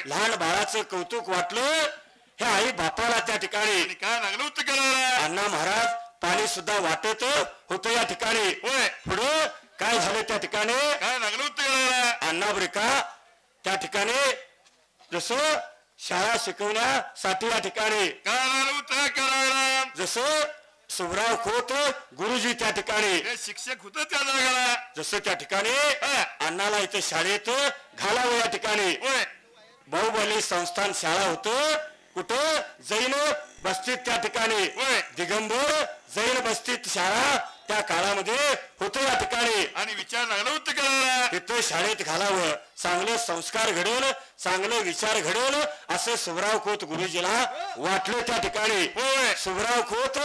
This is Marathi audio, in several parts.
लहान बाळाचं कौतुक वाटलं हे आई बापाला त्या ठिकाणी. काय लागलं होतं करायला? अण्णा महाराज पाणी सुद्धा वाटत होतं या ठिकाणी. होय. पुढे काय झालं त्या ठिकाणी? काय लागलं होतं करायला? अण्णा बरे का त्या ठिकाणी जसं शाळा शिकवण्यासाठी या ठिकाणी काय लागलं होतं करायला? जसं सुभराव खोत गुरुजी त्या ठिकाणी हे शिक्षक होतं त्या जागाला. जसं त्या ठिकाणी अण्णाला इथे शाळेत घालावं या ठिकाणी. होय. बाहुबली संस्थान शाळा होतं कुठं? जैन बस्तीत त्या ठिकाणी. होय. दिगंबर जैन बस्तीत शाळा त्या काळामध्ये होतं या ठिकाणी. आणि विचार लागला होतं करायला? तिथे शाळेत घालावं, चांगले संस्कार घडवलं, चांगले विचार घडवलं असं सुभराव खोत गुरुजीला वाटलं त्या ठिकाणी. होय. सुभराव खोत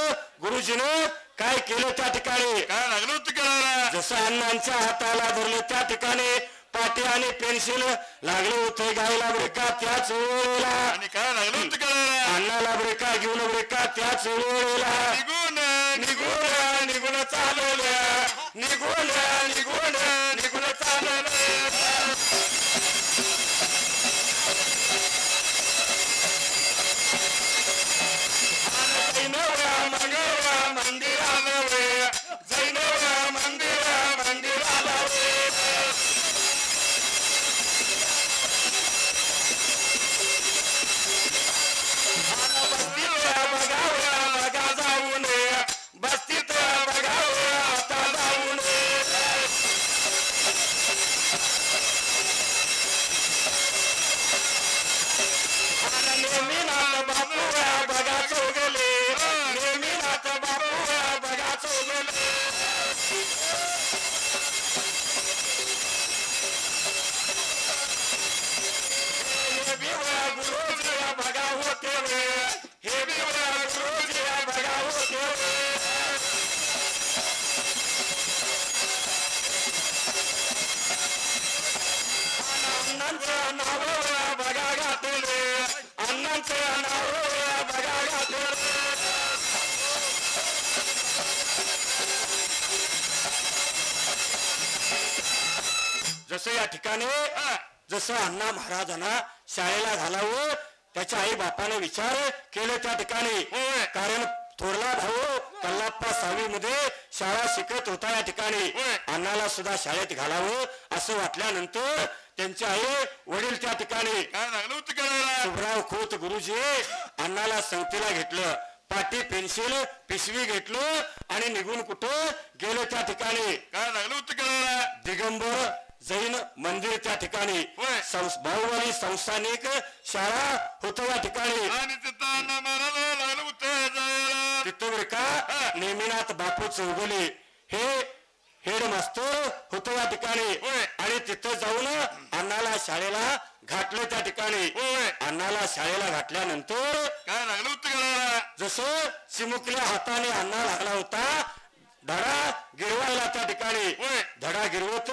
गुरुजीनं काय केलं त्या ठिकाणी? काय लागलं होतं करायला? जसं अण्णांच्या हाताला धरलं त्या ठिकाणी पाटी आणि पेन्सिल लागले होते गायला ब्रेका त्याच वेळेला. आणि काय लागलं होतं करायला? अण्णाला ब्रेका घेऊन ब्रेका त्याच वेळेला. निघून निघून निघून चालवल्या निघून निघून निघून चालवल्या. जैनव्या मंगळव्या मंदिराला वे जैनव्या मंदिराला वे. बस्तीत बघाव्या बघा जाऊन बस्तीत बघाव्या आता जाऊन. नेमीनाथ बापूया बघा चौगले नेमीनाथ बापूया बघा चौगले. हे बिवळा गुरुजीया बघा होते वे हे बिवळा गुरुजीया बघा होते वे. अण्णांचं नाव बघा घातले अण्णांचं नाव बघा घातले. जसं या ठिकाणी जसं अण्णा महाराजांना शाळेला घालावं त्याच्या आई बापाने विचार केले त्या ठिकाणी. कारण थोरला भाऊ कल्लाप्पा 6वी मध्ये शाळा शिकत होता या ठिकाणी. अण्णाला सुद्धा शाळेत घालावं असं वाटल्यानंतर त्यांचे आई वडील त्या ठिकाणी काय लागलं होतं करायला? सुभराव खोत गुरुजी अण्णाला संगतीला घेतलं, पाटी पेन्सिल पिशवी घेतलं आणि निघून कुठं गेले त्या ठिकाणी. काय लागलं होतं करायला? दिगंबर जैन मंदिर त्या ठिकाणी बाहुबली संस्थानिक शाळा होत या ठिकाणी. आणि तिथं अण्णा महाराज लागलं होतं जायला. तिथं का नेमीनाथ बापू चौगुले हे हेडमास्तर होतो या ठिकाणी. आणि तिथं जाऊन अण्णाला शाळेला घातलं त्या ठिकाणी. अण्णाला शाळेला घातल्यानंतर काय लागलं होतं करायला? जसं चिमुकल्या हाताने अण्णा लागला होता धडा गिरवायला त्या ठिकाणी. धडा गिरवत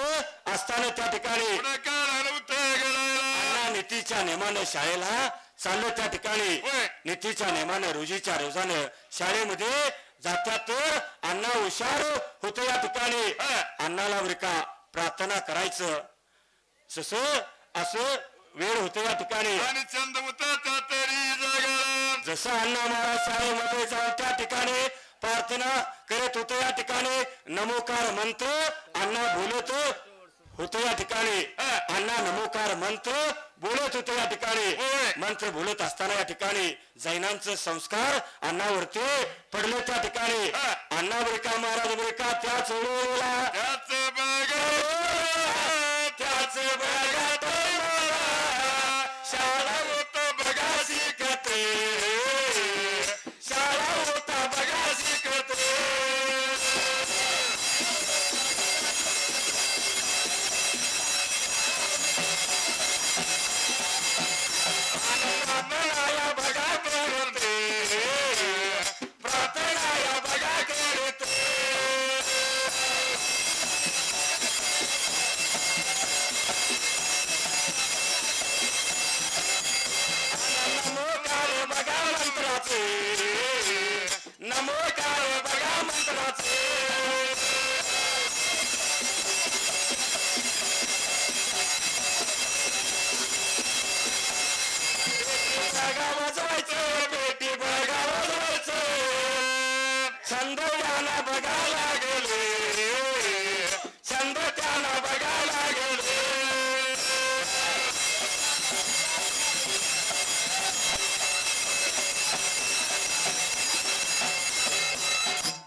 असताना त्या ठिकाणी काय लागलं होतं करायला? अण्णा नीतीच्या नेमानं शाळेला चाललं त्या ठिकाणी. नीतीच्या नेमानं रोजीच्या रोजानं शाळेमध्ये जात्यात तर अण्णा हुशार होतो या ठिकाणी. अण्णाला बरं का प्रार्थना करायचं जसं असं वेळ होतो या ठिकाणी. आणि चंद होता त्या तरी जागा. जसं अण्णा महाराज शाळेमध्ये जाऊन त्या ठिकाणी प्रार्थना करत होतो या ठिकाणी. नमोकार मंत्र अण्णा बोलत होतो या ठिकाणी. अण्णा नमोकार मंत्र बोलत होतो या ठिकाणी. मंत्र बोलत असताना या ठिकाणी जैनांचं संस्कार अण्णावरती पडले त्या ठिकाणी. अण्णा बरेका महाराज बरेका त्याच वेळेला त्याच बघत शाळा होत बघा शिकते शाळा होता बघा शिकते. प्रार्थनाया बघा करते प्रार्थनाया बघा करते. बळगा वाजवायचं पेटी बळगा वाजवायचं छंद याला बघायला गेले छंद त्याला बघायला गेले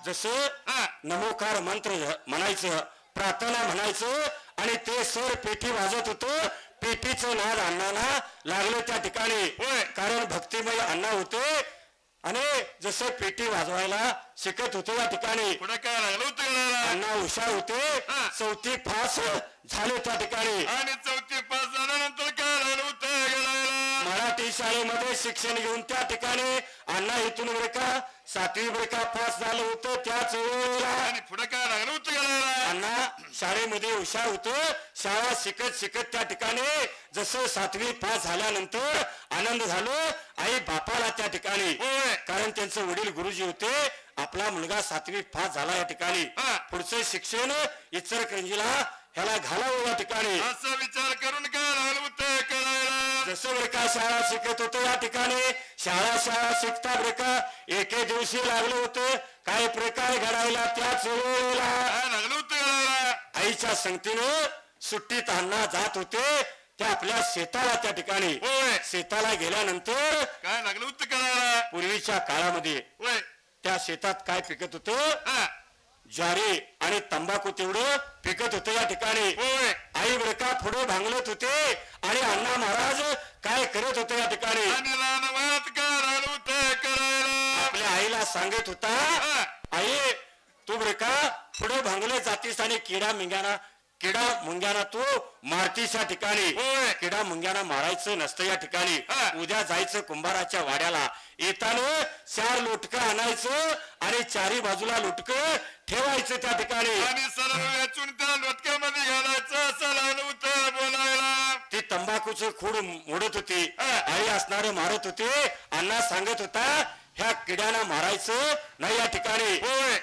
जसं नमोकार मंत्र म्हणायचं प्रार्थना म्हणायचं आणि ते सर पेटी वाजत होतं पेटीचं नाद अण्णांना लागलं त्या ठिकाणी कारण भक्तिमय अण्णा होते आणि जसं पेटी वाजवायला शिकत होते या ठिकाणी पुढे काय लागलं होतं अण्णा हुशार होते चौथी पास झाले त्या ठिकाणी आणि चौथी पास झाल्यानंतर काय लागलं होतं मराठी शाळेमध्ये शिक्षण घेऊन त्या ठिकाणी अण्णा इथून बरं का 7वी बरं का पास झालं होतं त्याच वेळेला आणि पुढे काय लागलं होतं अण्णा शाळेमध्ये हुशार होतं शाळा शिकत शिकत त्या ठिकाणी जसं 7वी पास झाल्यानंतर आनंद झालो आई बापाला त्या ठिकाणी कारण त्यांचे वडील गुरुजी होते आपला मुलगा 7वी पास झाला या ठिकाणी पुढचं शिक्षण इचलकरंजीला ह्याला घालावं या ठिकाणी असा विचार करून काय लागलं होतं करायला जसं बरं का शाळा शिकत होतो या ठिकाणी शाळा शिकता बरं का एके दिवशी लागलं होतं काय प्रकार घडायला त्याच वेळेला लागलं होतं करायला आईच्या संगतीनं सुट्टीत अण्णा जात होते त्या आपल्या शेताला त्या ठिकाणी शेताला गेल्यानंतर काय लागलं होतं करायला पूर्वीच्या काळामध्ये त्या शेतात काय पिकत होतं ज्वारी आणि तंबाखू तेवढं पिकत होतं या ठिकाणी आई बरं का पुढे भांगलत होते आणि अण्णा महाराज काय करत होते या ठिकाणी आपल्या आईला सांगत होता आई तू बरं का पुढे भांगले जातीस आणि किडा मुंग्याना तू मारतीस या ठिकाणी किडा मुंग्याना मारायचं नसतं या ठिकाणी उद्या जायचं कुंभाराच्या वाड्याला येताना 4 लोटकं आणायचं आणि 4ही बाजूला लोटकं ठेवायचं त्या ठिकाणी आणि सरळ वेचून त्या लोटक्यामध्ये घालायचं असं लागलं होतं बोलायला ती तंबाखूचं खूड मोडत होती आई असणारे मारत होते अण्णा सांगत होता ह्या किड्याना मारायचं नाही या ठिकाणी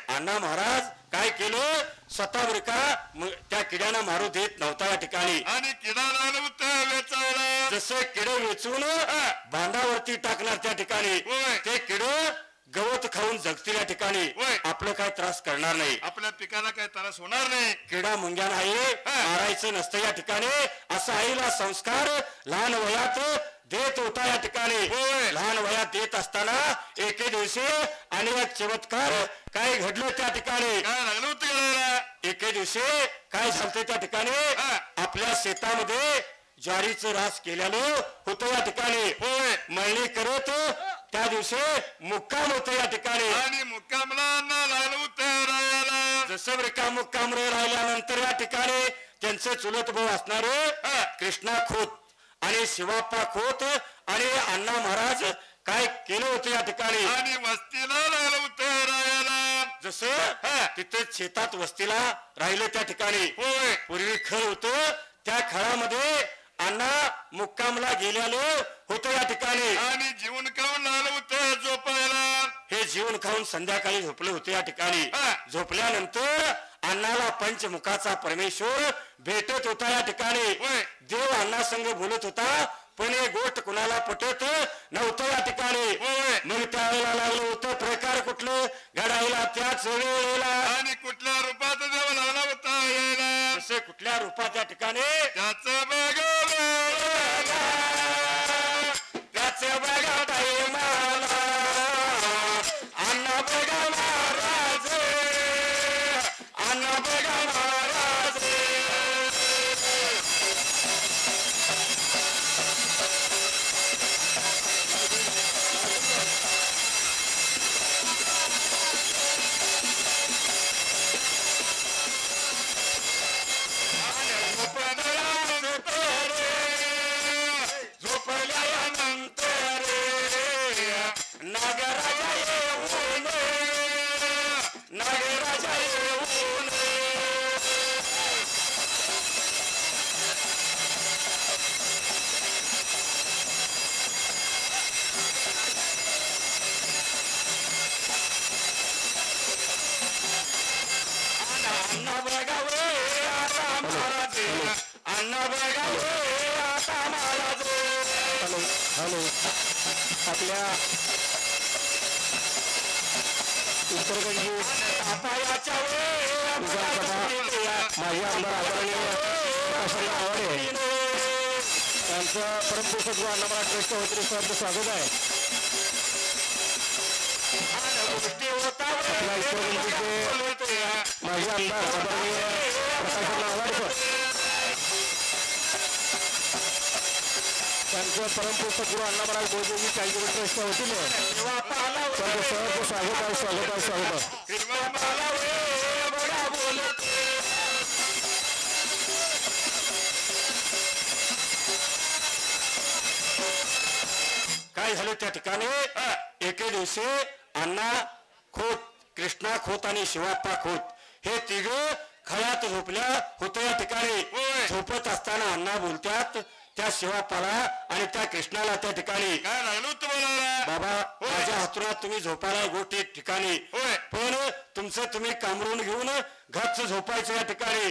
अण्णा महाराज काय केलं स्वतः बरं का त्या किड्याना मारू देत नव्हता या ठिकाणी आणि किडा लागलं होतं वेचायला जसं किडे वेचून बांधावरती टाकणार त्या ठिकाणी ते किडे गवत खाऊन जगतील या ठिकाणी आपलं काय त्रास करणार नाही आपल्या पिकाला काय त्रास होणार नाही किडा मुंग्याना आई मारायचं नसतं या ठिकाणी असं आईला संस्कार लहान वयात देत होता या ठिकाणी लहान वयात देत असताना एके दिवशी आणि एक चमत्कार काय घडलं त्या ठिकाणी काय लागलं होतं एके दिवशी काय झालं त्या ठिकाणी आपल्या शेतामध्ये ज्वारीचं रास केलेलं होतं या ठिकाणी मळणी करत त्या दिवशी मुक्काम होतं या ठिकाणी आणि मुक्कामला लागलं होतं राहायला जसं बरं मुक्काम राहिल्यानंतर या ठिकाणी त्यांचे चुलत भाऊ असणारे कृष्णा खोत आणि शिवाप्पा खोत आणि अण्णा महाराज काय केलं होतं या ठिकाणी आणि वस्तीला लागलं होतं राहायला जसं तिथे शेतात वस्तीला राहिलं त्या ठिकाणी पूर्वी खळ होतं त्या खळामध्ये अण्णा मुक्कामला गेलेलं होतं या ठिकाणी आणि जीवन खाऊन लागलं होतं झोपायला हे जीवन खाऊन संध्याकाळी झोपले होते या ठिकाणी झोपल्यानंतर अण्णाला पंचमुखाचा परमेश्वर भेटत होता या ठिकाणी देव अण्णा संग बोलत होता पण हे गोष्ट कुणाला पटत नव्हतं या ठिकाणी मग त्यावेळेला लागलं होतं प्रकार कुठलं घडायला त्याच वेळेला आणि कुठल्या रूपात देव लागला होता यायला असे कुठल्या रूपात या ठिकाणी त्याचं बघा ताई मला अण्णा बघा महाराज अण्णा बघा महाराज हॅलो हॅलो आपल्या उत्तरगंजी विधानसभा माजी आमदार आदरणीय प्रकाशराव आवाडे त्यांचं परमपूज्य अण्णामहाराज ट्रस्ट वतीने सहर्ष स्वागत आहे. आपल्या उत्तरगंजीचे माजी आमदार आदरणीय प्रकाशराव आवाडे त्यांचं परमपूज्य गुरु अण्णामहाराज बोधोजी चाळीसगाव ट्रस्टच्या वतीने त्यांचं सहर्ष स्वागत आहे स्वागत आहे स्वागत आहे. काय झालं त्या ठिकाणी एके दिवशी अण्णा खोत, कृष्णा खोत आणि शिवाप्पा खोत हे तिघ खळ्यात झोपल्या होत्या. या ठिकाणी झोपत असताना अण्णा बोलतात त्या शिवाप्पाला आणि त्या कृष्णाला त्या ठिकाणी काय लागलो तुम्हाला बाबा माझ्या हातुरात तुम्ही झोपायला गोष्टी ठिकाणी पण तुमचं तुम्ही कांबरून घेऊन गच्च झोपायचं. या ठिकाणी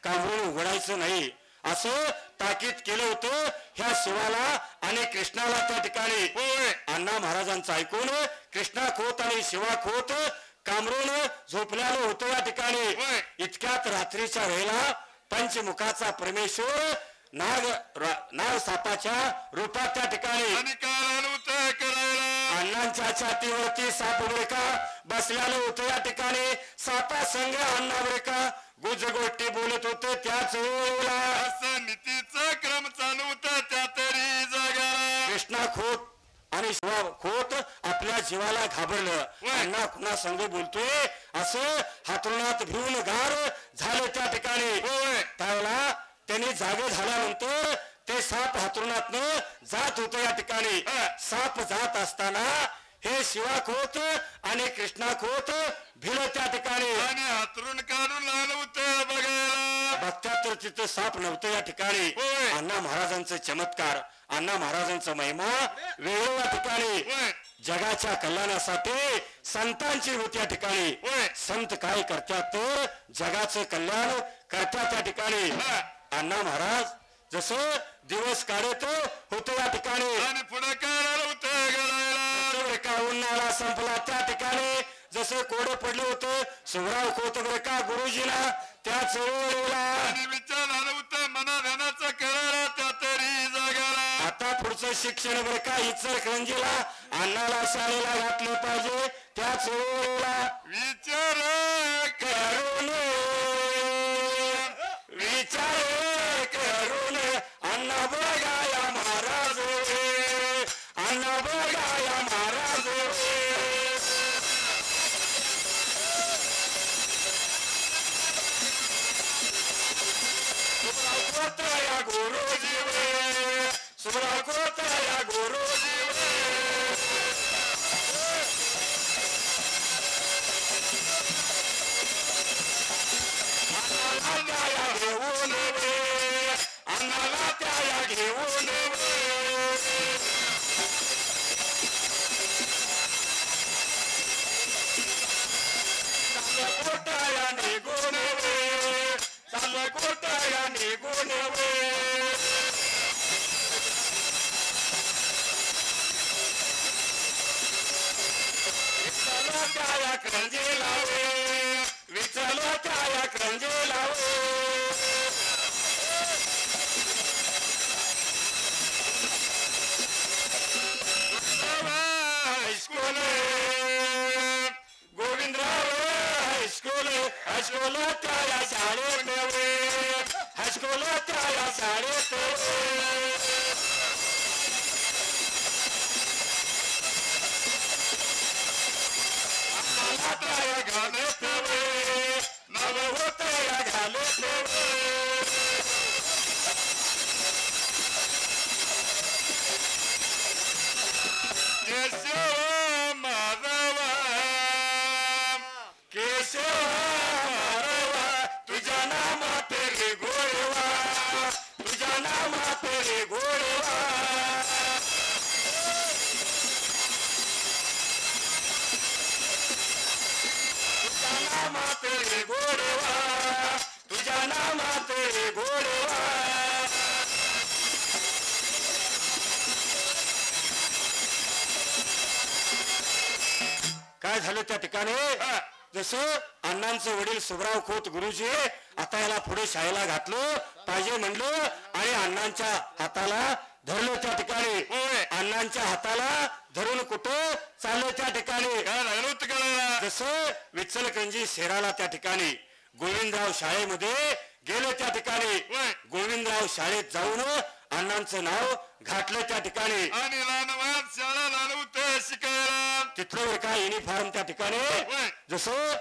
कांबरून उघडायचं नाही असं ताकीद केलं होतं ह्या शिवाला आणि कृष्णाला. त्या ठिकाणी अण्णा महाराजांचं ऐकून कृष्णा खोत आणि शिवा खोत कांबरून झोपल्यानं होतं. या ठिकाणी इतक्यात रात्रीच्या वेळेला पंचमुखाचा परमेश्वर नाग सापाच्या रूपात त्या ठिकाणी अण्णांच्या छातीवरती साप बरेका बसल्यानं होतं. या ठिकाणी सापा संघ अण्णा बरेका गुज गोष्टी बोलत होते. त्याच वेळेला नीतीचा क्रम चालू होता त्या तरी जागा कृष्णा खोत आणि शिवा खोत आपल्या जीवाला घाबरलं. अण्णा कुणा संघ बोलतोय असं हातरुणात भिवून गार झालं. त्या ठिकाणी त्यावेळेला त्यांनी जागे झाल्यानंतर ते साप हातरुणातनं जात होतं. या ठिकाणी साप जात असताना हे शिवा खोत आणि कृष्णा खोत भिल. त्या ठिकाणी आणि हातरून काढून लावलं होतं बघायला बघतात तर तिथं साप नव्हतं. या ठिकाणी अण्णा महाराजांचं चमत्कार, अण्णा महाराजांचा महिमा वेगवेगळ्या ठिकाणी जगाच्या कल्याणासाठी संतांची होती. या ठिकाणी संत काय करतात तर जगाचं कल्याण करतात. त्या ठिकाणी अण्णा महाराज जसं दिवस काढत होते या ठिकाणी आणि पुढे काय होतं का उन्हाळा संपला. त्या ठिकाणी जसं कोडं पडलं होतं सुभराव खोत बरं का गुरुजीला त्याच वेळेला विचार आलं होतं मना ध्यानाचा करारा त्या तरी जागाला. आता पुढचं शिक्षण बरं का इचलकरंजीला अण्णाला शाळेला घातलं पाहिजे. त्याच वेळेला विचार करून विचार करून अण्णा बघाया महाराज अण्णा बघाया महाराज या गुरुजी सुभराव खोत या गुरुजी अण्णाला घेऊन अण्णाला त्या घेऊन कोटाया निघून चांगलं कोटाया निघून विचारला त्या करंजे लावे विचारला त्या करंजे लावे हायस्कूल गोविंदराव हायस्कूल हायस्कूल त्या शाळेत हायस्कूल त्या शाळेत त्या घालत नव होत या घालत केशव माधव केशव माधव तुझ्या नामात रे गोडवा तुझ्या नामात रे गोडवा तुझ्या नामात रे गोडवा तुझ्या नामात रे गोडवा काय झालं त्या ठिकाणी जसं अण्णांचे वडील सुभराव खोत गुरुजी आता याला पुढे शाळेला घातलं पाहिजे म्हणलं आणि अण्णांच्या हाताला धरलं त्या ठिकाणी अण्णांच्या हाताला धरून कुठं चाललं त्या ठिकाणी जसं विठ्ठलकंजी शेराला त्या ठिकाणी गोविंदराव शाळेमध्ये गेले त्या ठिकाणी गोविंदराव शाळेत जाऊन अण्णांचं नाव घातलं त्या ठिकाणी आणि शाळा शिकायला तिथलं का युनिफॉर्म त्या ठिकाणी जसं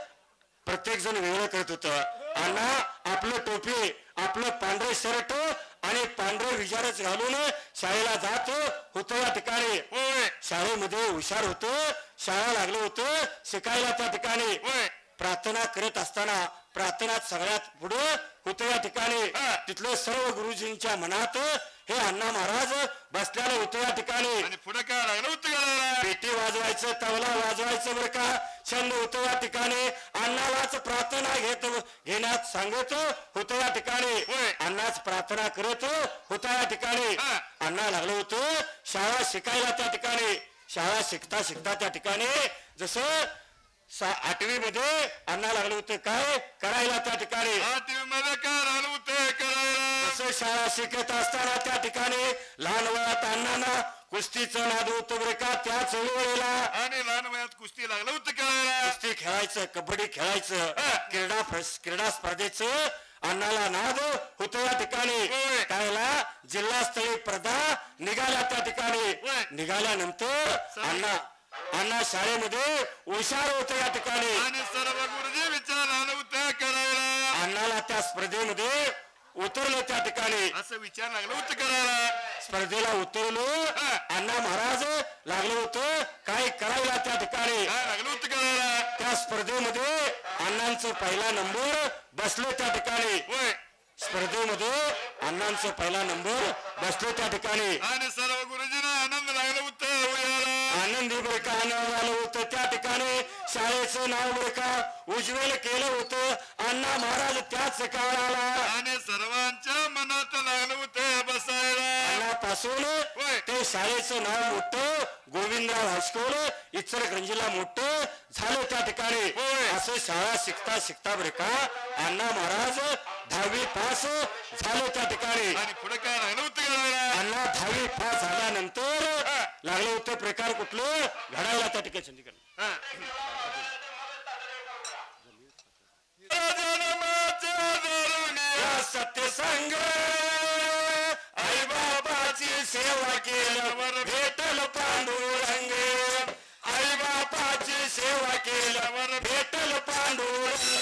प्रत्येक जण वेगळं करत होत अण्णा आपलं टोपी आपलं पांढरे शर्ट आणि पांढरे विचारच घालून शाळेला जात होत या ठिकाणी शाळेमध्ये हुशार होत शाळा लागलं होतं शिकायला त्या ठिकाणी प्रार्थना करत असताना प्रार्थनात सगळ्यात पुढे होतं या ठिकाणी तिथलं सर्व गुरुजींच्या मनात हे अण्णा महाराज बसलेलं होतं या ठिकाणी पुढे काय लागलं होतं पेटी वाजवायचं तबला वाजवायचं बरं का छंद होतं या ठिकाणी अण्णालाच प्रार्थना घेण्यात सांगत होतं या ठिकाणी अण्णाच प्रार्थना करत होता या ठिकाणी अण्णा लागलं होतं शाळा शिकायला त्या ठिकाणी शाळा शिकता शिकता त्या ठिकाणी जसं 8वी मध्ये अण्णा लागलं होतं काय करायला त्या ठिकाणी 8वी मध्ये काय लागलं होतं करायला जसं शाळा शिकत असताना त्या ठिकाणी लहान वयात अण्णांना कुस्तीचं नाद होतं बरं का त्याच वेळेला आणि लहान वयात कुस्ती लागलं होतं करायला कुस्ती खेळायचं कबड्डी खेळायचं क्रीडा स्पर्धेचं अण्णाला नाद होतं या ठिकाणी त्याला जिल्हास्तरीय स्पर्धा निघाल्या त्या ठिकाणी निघाल्यानंतर अण्णा शाळेमध्ये हुशार होते या ठिकाणी आणि सर्व गुरुजी विचार आलं होतं करायला अण्णाला त्या स्पर्धेमध्ये उतरलं त्या ठिकाणी असं विचार लागलं होतं करायला स्पर्धेला उतरलो अण्णा महाराज लागलं होतं काय करायला त्या ठिकाणी लागलं होतं करायला त्या स्पर्धेमध्ये अण्णांचं पहिला नंबर बसलो त्या ठिकाणी स्पर्धेमध्ये अण्णांचं पहिला नंबर बसलो त्या ठिकाणी आणि सर्व गुरुजींना आनंद लागलं होतं आनंदी बरं का आनंद आलं होतं त्या ठिकाणी शाळेचं नाव बरं का उज्ज्वल केलं होतं अण्णा महाराज त्याच काळाला आणि सर्वांच्या मनात लागलं होतं बसायला अण्णापासून ते शाळेचं नाव मोठं गोविंदराव हायस्कूल इचलकरंजीला मोठं झालं त्या ठिकाणी असं शाळा शिकता शिकता बरं का अण्णा महाराज 10वी पास झालं त्या ठिकाणी आणि पुढे काय लागलं होतं करायला अण्णा 10वी पास झाल्यानंतर लागलं होतं प्रकार कुठलं घडायला त्या ठिकाणी चंदीगड सत्यसंग आई बाबाची सेवा केल्यावर भेटल पांडुरंग आई बाबाची सेवा केल्यावर भेटल पांडुरंग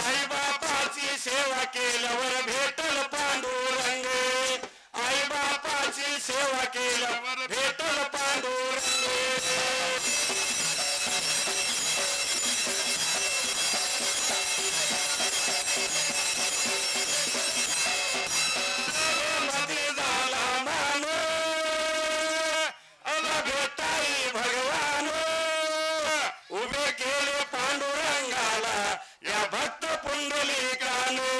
आई बापाची सेवा केल्यावर भेटल पांडुरंग आई बापाची सेवा केल्यावर भेटल पांडुरंग मध्ये झाला मान अला भेटाई भगवान उभे केले पांडुरंगाला या भक्त पुंडलिकाने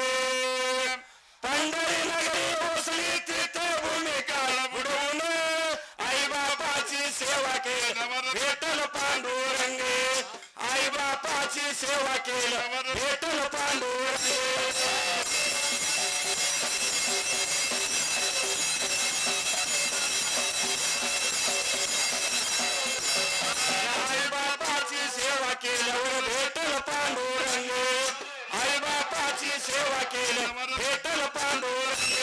पंढरी नगरी बसली तिथे भूमिकाला बुडवून आई बापाची सेवा केल्यावर भेटल पांडुरंग आई बापाची सेवा केल्यावर भेटल पांडुरंग आई बापाची सेवा केल्यावर भेटल पांडुरंग आई बापाची सेवा केल्यावर भेटल पांडुरंग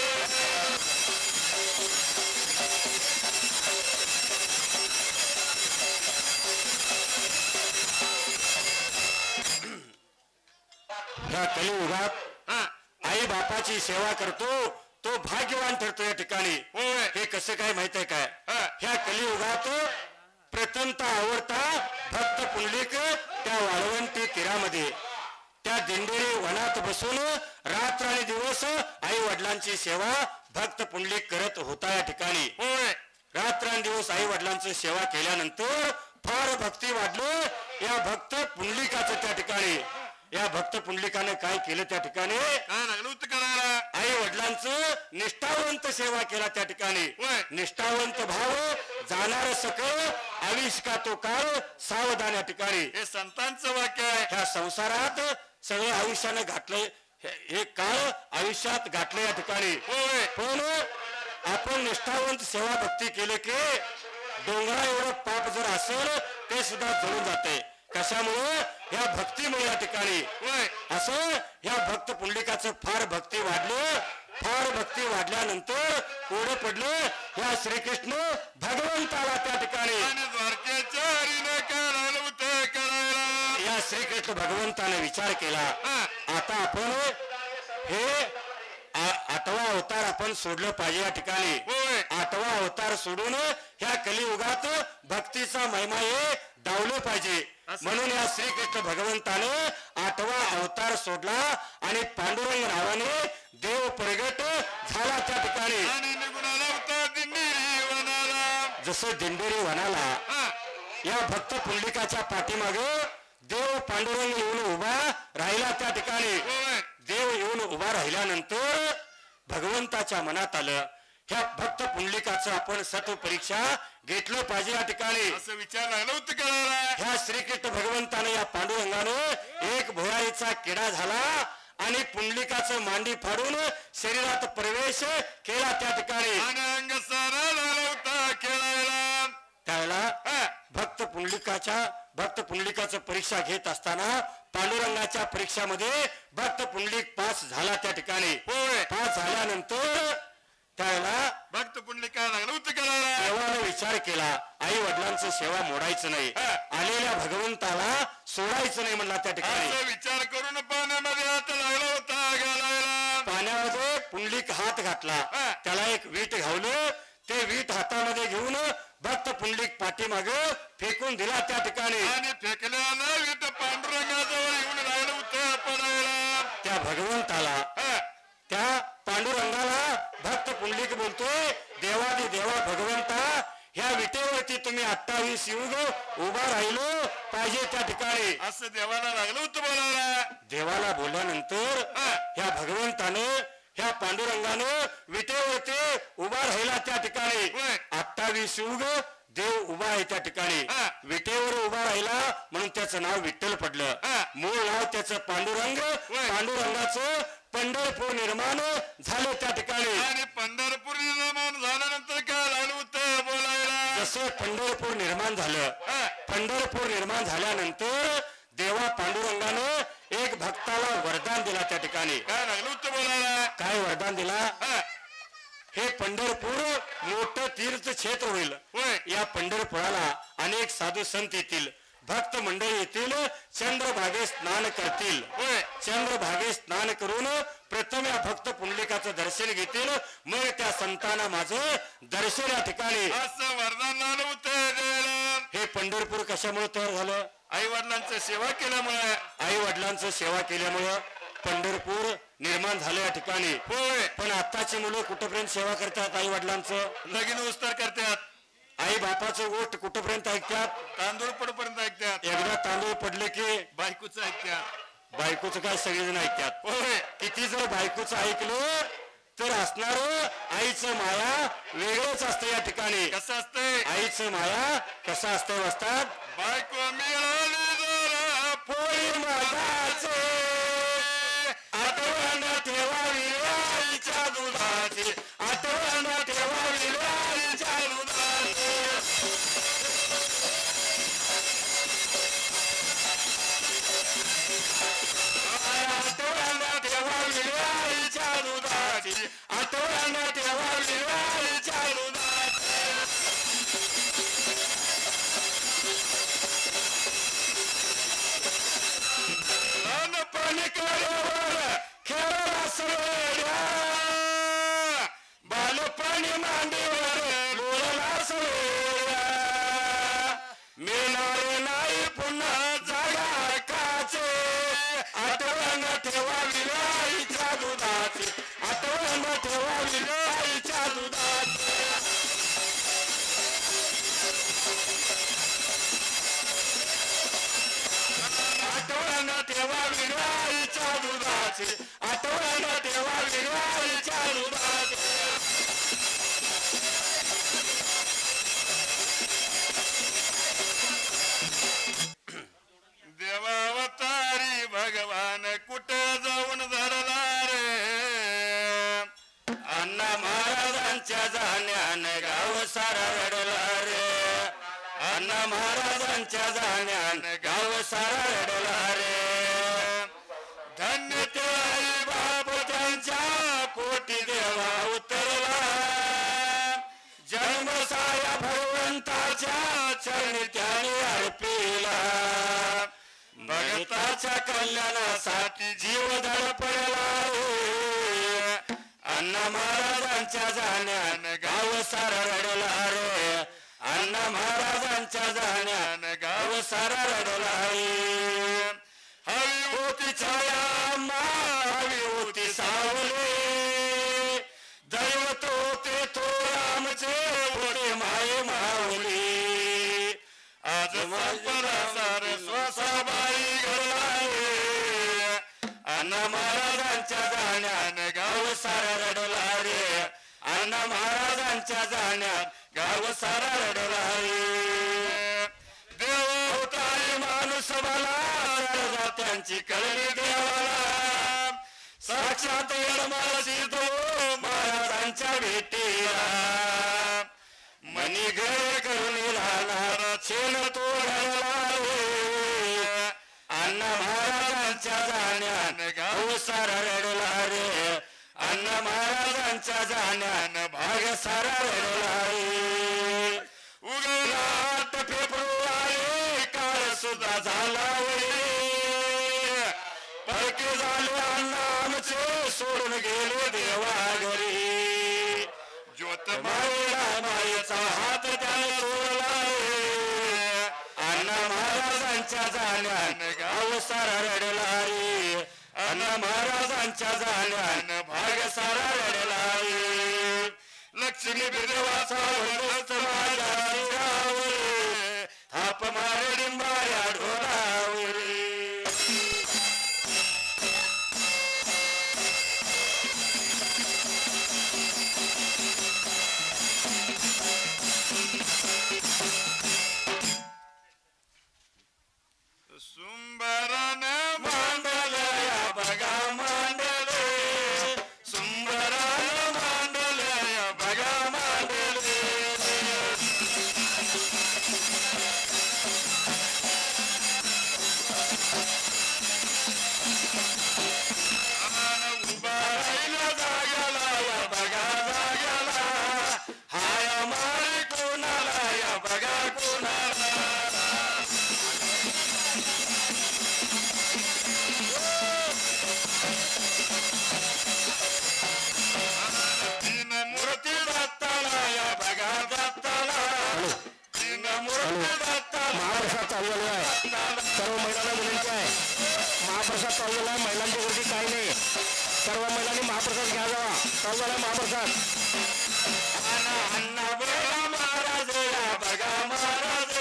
या कलियुगात आई बापाची सेवा करतो तो भाग्यवान ठरतो या ठिकाणी हे कसं काय माहित आहे काय ह्या कलियुगात प्रथमतः आवडता भक्त पुंडलिक त्या वाळवंटी तीरामध्ये त्या दिंडेरी वनात बसून रात्र आणि दिवस आई वडिलांची सेवा भक्त पुंडलिक करत होता या ठिकाणी रात्र आणि दिवस आई वडिलांची सेवा केल्यानंतर फार भक्ती वाढलं या भक्त पुंडलिकाचं त्या ठिकाणी या भक्त पुंडलिकाने काय केलं त्या ठिकाणी काय लागलं होतं करायला आई वडिलांचं निष्ठावंत सेवा केला त्या ठिकाणी होय. निष्ठावंत भाव जाणार सकळ आविष्का तो काळ सावधान या ठिकाणी हे संतांचं वाक्य आहे ह्या संसारात सगळं आयुष्याने घातलंय हे काळ आयुष्यात घातलं या ठिकाणी होय पण आपण निष्ठावंत सेवा भक्ती केले की डोंगरा एवढं पाप जर असेल ते सुद्धा जळून जाते कशामुळे या भक्तीमुळे या ठिकाणी होय असं या भक्त पुंडलिकाचं फार भक्ती वाढलं फार भक्ती वाढल्यानंतर कोडं पडलं या श्रीकृष्ण भगवंताला त्या ठिकाणी आणि द्वारकेच्या हरीने काय लागलं होतं करायला या श्रीकृष्ण भगवंताने विचार केला हा. आता आपण हे आठवा अवतार आपण सोडलं पाहिजे या ठिकाणी होय आठवा अवतार सोडून ह्या कलियुगात भक्तीचा महिमा हे डावलं पाहिजे म्हणून या श्रीकृष्ण भगवंताने आठवा अवतार सोडला आणि पांडुरंग नावाने देव प्रगट झाला त्या ठिकाणी आणि निघून आला होता दिंडी वनाला जसं दिंडोरी वनाला हा. या भक्त पुंडलिकाच्या पाठीमागे देव पांडुरंग येऊन उभा राहिला त्या ठिकाणी होय देव येऊन उभा राहिल्यानंतर भगवंताच्या मनात आलं ह्या भक्त पुंडलिकाचं आपण सत्व परीक्षा घेतलं पाहिजे या ठिकाणी असं विचार लागलं होतं करायला ह्या श्रीकृष्ण भगवंताने या पांडुरंगानं एक भुयारीचा किडा झाला आणि पुंडलिकाचं मांडी फाडून शरीरात प्रवेश केला त्या ठिकाणी आणि अंग सारा झाला होता खेळायला त्यावेळेला भक्त पुंडलिकाचं परीक्षा घेत असताना पांडुरंगाच्या परीक्षामध्ये भक्त पुंडलिक पास झाला त्या ठिकाणी होय पास झाल्यानंतर त्यावेळेला भक्त पुंडलिक काय लागलं होतं करायला देवाने विचार केला आई वडिलांचं सेवा मोडायचं नाही आलेल्या भगवंताला सोडायचं नाही म्हणला त्या ठिकाणी असं विचार करून पाण्यामध्ये हात लागला होता घालायला पाण्यामध्ये पुंडलिक हात घातला त्याला एक वीट घावलं ते वीट हातामध्ये घेऊन भक्त पुंडलिक पाठीमाग फेकून दिला त्या ठिकाणी आणि फेकल्यानं विट पांडुरंगाजवळ येऊन राहिलं होतं पडायला त्या भगवंताला त्या पांडुरंगाला भक्त पुंडलिक बोलतोय देवादी देवा भगवंता ह्या विटेवरती तुम्ही 28 युग उभा राहिलो पाहिजे त्या ठिकाणी असं देवाला लागलं होतं बोलायला देवाला बोलल्यानंतर ह्या भगवंताने ह्या पांडुरंगानं विटेवरती उभा राहिला त्या ठिकाणी 28 युग देव उभा आहे त्या ठिकाणी विटेवर उभा राहिला म्हणून त्याचं नाव विठ्ठल पडलं मूळ नाव त्याचं पांडुरंग पांडुरंगाचं पंढरपूर निर्माण झालं त्या ठिकाणी आणि पंढरपूर निर्माण झाल्यानंतर काय लागलं होतं बोलायला जसं पंढरपूर निर्माण झालं पंढरपूर निर्माण झाल्यानंतर देवा पांडुरंगानं एक भक्ताला वरदान दिला त्या ठिकाणी काय लागलं होतं बोलायला काय वरदान दिला हे पंढरपूर मोठं तीर्थ क्षेत्र होईल या पंढरपुराला अनेक साधू संत येतील भक्त मंडळी येतील चंद्रभागे स्नान करतील चंद्रभागे स्नान करून प्रथम या भक्त पुंडलिकाचं दर्शन घेतील मग त्या संतांना माझं दर्शन या ठिकाणी असं वरदान आलं होतं हे पंढरपूर कशामुळे तयार झालं आई वडिलांचं सेवा केल्यामुळे आई वडिलांचं सेवा केल्यामुळं पंढरपूर निर्माण झालं या ठिकाणी होय पण आताची मुलं कुठपर्यंत सेवा करतात आई वडिलांचं लगीन उस्तर करतात आई बापाचं गोष्ट कुठपर्यंत ऐकतात तांदूळ पडपर्यंत ऐकतात एकदा तांदूळ पडले की बायकोच ऐकतात बायकोचं काय सगळेजण ऐकतात होय किती जर बायकोचं ऐकलं तर असणार आईचं माया वेगळंच असतं या ठिकाणी कसं असतंय आईचं माया कसं असतंय वाजतात बायको मिळाली जरा पोळी मधाचे आठवण ठेवावी आईच्या दुधाची आठवण ठेवावी आईच्या दुधाची आठवण ठेवावी आईच्या दुधाची आठवण ठेवावी आईच्या दुधाची बालपणी मांडीवर लोळला सवया मिळणार नाही पुन्हा जागा काचे आठवण ठेवावी आईच्या दुधाची आठवण ठेवावी आईच्या दुधाची आठवण ठेवावी देवाची आठवण ठेवावी वारीच्या रूपात देवावतारी भगवान कुठे जाऊन धरला रे अण्णा महाराजांच्या जाण्याने गाव सारा रडला रे अण्णा महाराजांच्या जाण्याने गाव सारा रडला रे धन्य ते आई बाप त्यांच्या पोटी देवा उतरला जन्मसाया भगवंताच्या चरणी त्याने अर्पिला भगताच्या कल्याणासाठी जीव धडपडला अण्णा महाराजांच्या जाण्याने गाव सारा रडला रे अण्णा महाराजांच्या जाण्याने गाव सारा रडला हवी होती छाया हवी होती सावली दैवत होते तो रामचे होते माये माऊली आज संपला सार स्वसाबाई घडलाय अण्णा महाराजांच्या जाण्याने गाव सारा रडला रे अण्णा महाराजांच्या जाण्यात गाव सारा रडला रे देव होताय माणूस मला त्यांची कळली देवाला साक्षात यडमाळशी तो महाराजांच्या भेटीला मनी घर करून राहणारा छेन तो घडला अण्णा महाराजांच्या जाण्याने गाव सारा रडला रे अण्णा महाराजांच्या जाण्याने भाग सारा रडला रे उगवला 8 फेब्रुवारी काळ सुद्धा झाला परके झाले अण्णा आमचे सोडून गेले देवा घरी ज्योत मायेला मायेचा हात त्याने सोडला अण्णा महाराजांच्या जाण्याने गाव सारा रडला रे अण्णा महाराजांच्या जाण्याने भाग सारा रडला रे लक्ष्मी देवाचा वरदस्त माझ्या शिरावर थाप मारे डिंबाऱ्या ढोरावर सुंबराने मांडलया बघा मांडले सुंदराने मांडलया बघा मांडले उभा राहिला जाग्याला या बघा जाग्याला हाय मारी कोणाला या बघा कोणाला तीन मूर्ती दत्ताला या बघा दत्ताला तीन मूर्ती दत्ताला महाप्रसाद चालू झालेला आहे सर्व महिलांना विनंती आहे महाप्रसाद चालू झाला आहे महिलांची गर्दी काही नाही सर्व महिलांनी महाप्रसाद घ्या जावा चालू झाला महाप्रसाद अण्णा बघा महाराज या बघा महाराज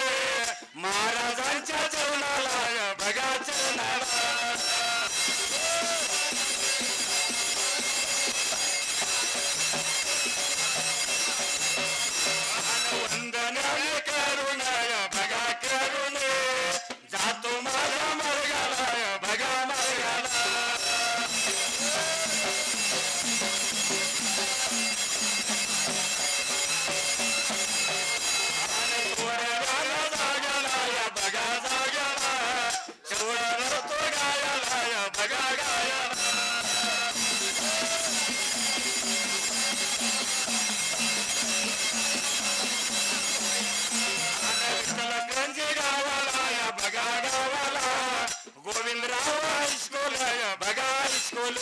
महाराजांच्या चरणाला या बघा चरणाला वंदनाने करुण या बघा करुण जातो माझ्या मार्गाला या बघा मार्गाला जाग्याला या बघा जाग्याला शेवळा तो गायाला या बघा गायाला विठ्ठलगंजी गावाला या बघा गावाला गोविंदराव हायस्कूल या बघा हायस्कूल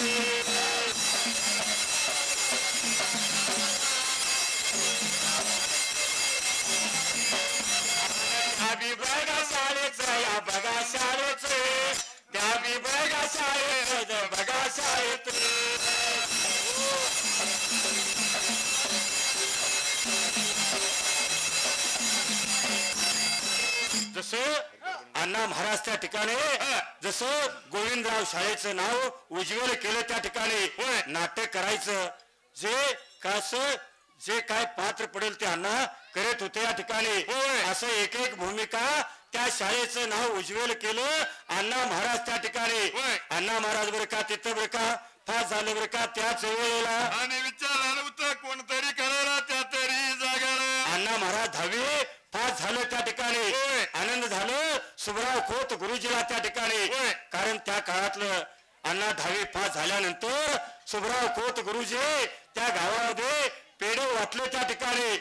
त्या बघा शाळेचं या बघा शाळेचं त्या बघा शाळेत बघा शाळेत जसे अण्णा अण्णा महाराज त्या ठिकाणी जसं गोविंदराव शाळेचं नाव उज्ज्वल केलं त्या ठिकाणी नाटक करायचं जे काय पात्र पडेल ते अण्णा करत होते या ठिकाणी असं एक एक भूमिका त्या शाळेचं नाव उज्ज्वल केलं अण्णा महाराज त्या ठिकाणी अण्णा महाराज बरं का तिथं बरं का फास झालं बरं का त्याच वेळेला आणि विचार होतं कोणतरी करायला त्या तरी जागाला अण्णा महाराज 10वी पास झालं त्या ठिकाणी आनंद झालं सुभराव खोत गुरुजीला त्या ठिकाणी कारण त्या काळातलं अण्णा 10वी पास झाल्यानंतर सुभराव खोत गुरुजी त्या गावामध्ये पेढे वाटले त्या ठिकाणी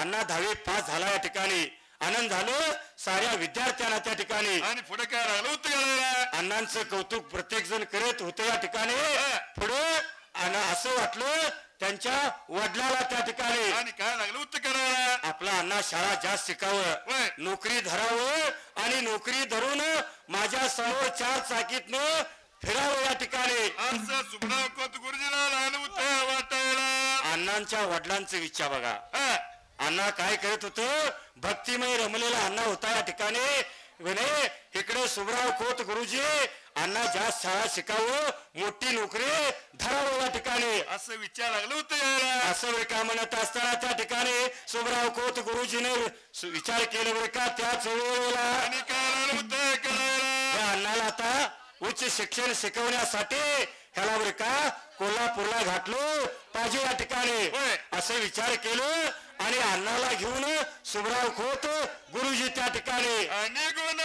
अण्णा 10वी पास झाला या ठिकाणी आनंद झालं साऱ्या विद्यार्थ्यांना त्या ठिकाणी आणि पुढे काय राहिलं होतं अण्णांचं कौतुक प्रत्येक जण करत होते या ठिकाणी पुढे असं वाटलं त्यांच्या वडिलाला त्या ठिकाणी आणि काय लागलं होतं करायला आपला अण्णा शाळा जास्त शिकावं नोकरी धरावं आणि नोकरी धरून माझ्या समोर 4 चाकीतनं फिरावं या ठिकाणी असं सुभराव खोत गुरुजीला लागलं होतं वाटायला अण्णांच्या वडिलांचं इच्छा बघा अण्णा काय करत होतं भक्तिमय रमलेला अण्णा होता या ठिकाणी इकडे सुभराव खोत गुरुजी अण्णा जास्त शाळा शिकावं मोठी नोकरी धरावं या ठिकाणी असं विचार लागलं होतं यायला असं बरं का म्हणत असताना त्या ठिकाणी सुभराव खोत गुरुजीने विचार केले बरं का त्याच वेळेला आणि काय लागलं होतं करायला या अण्णाला आता उच्च शिक्षण शिकवण्यासाठी ह्याला बरं का कोल्हापूरला घातलो पाहिजे या ठिकाणी असं विचार केलं आणि अण्णाला घेऊन सुभराव खोत गुरुजी त्या ठिकाणी निघून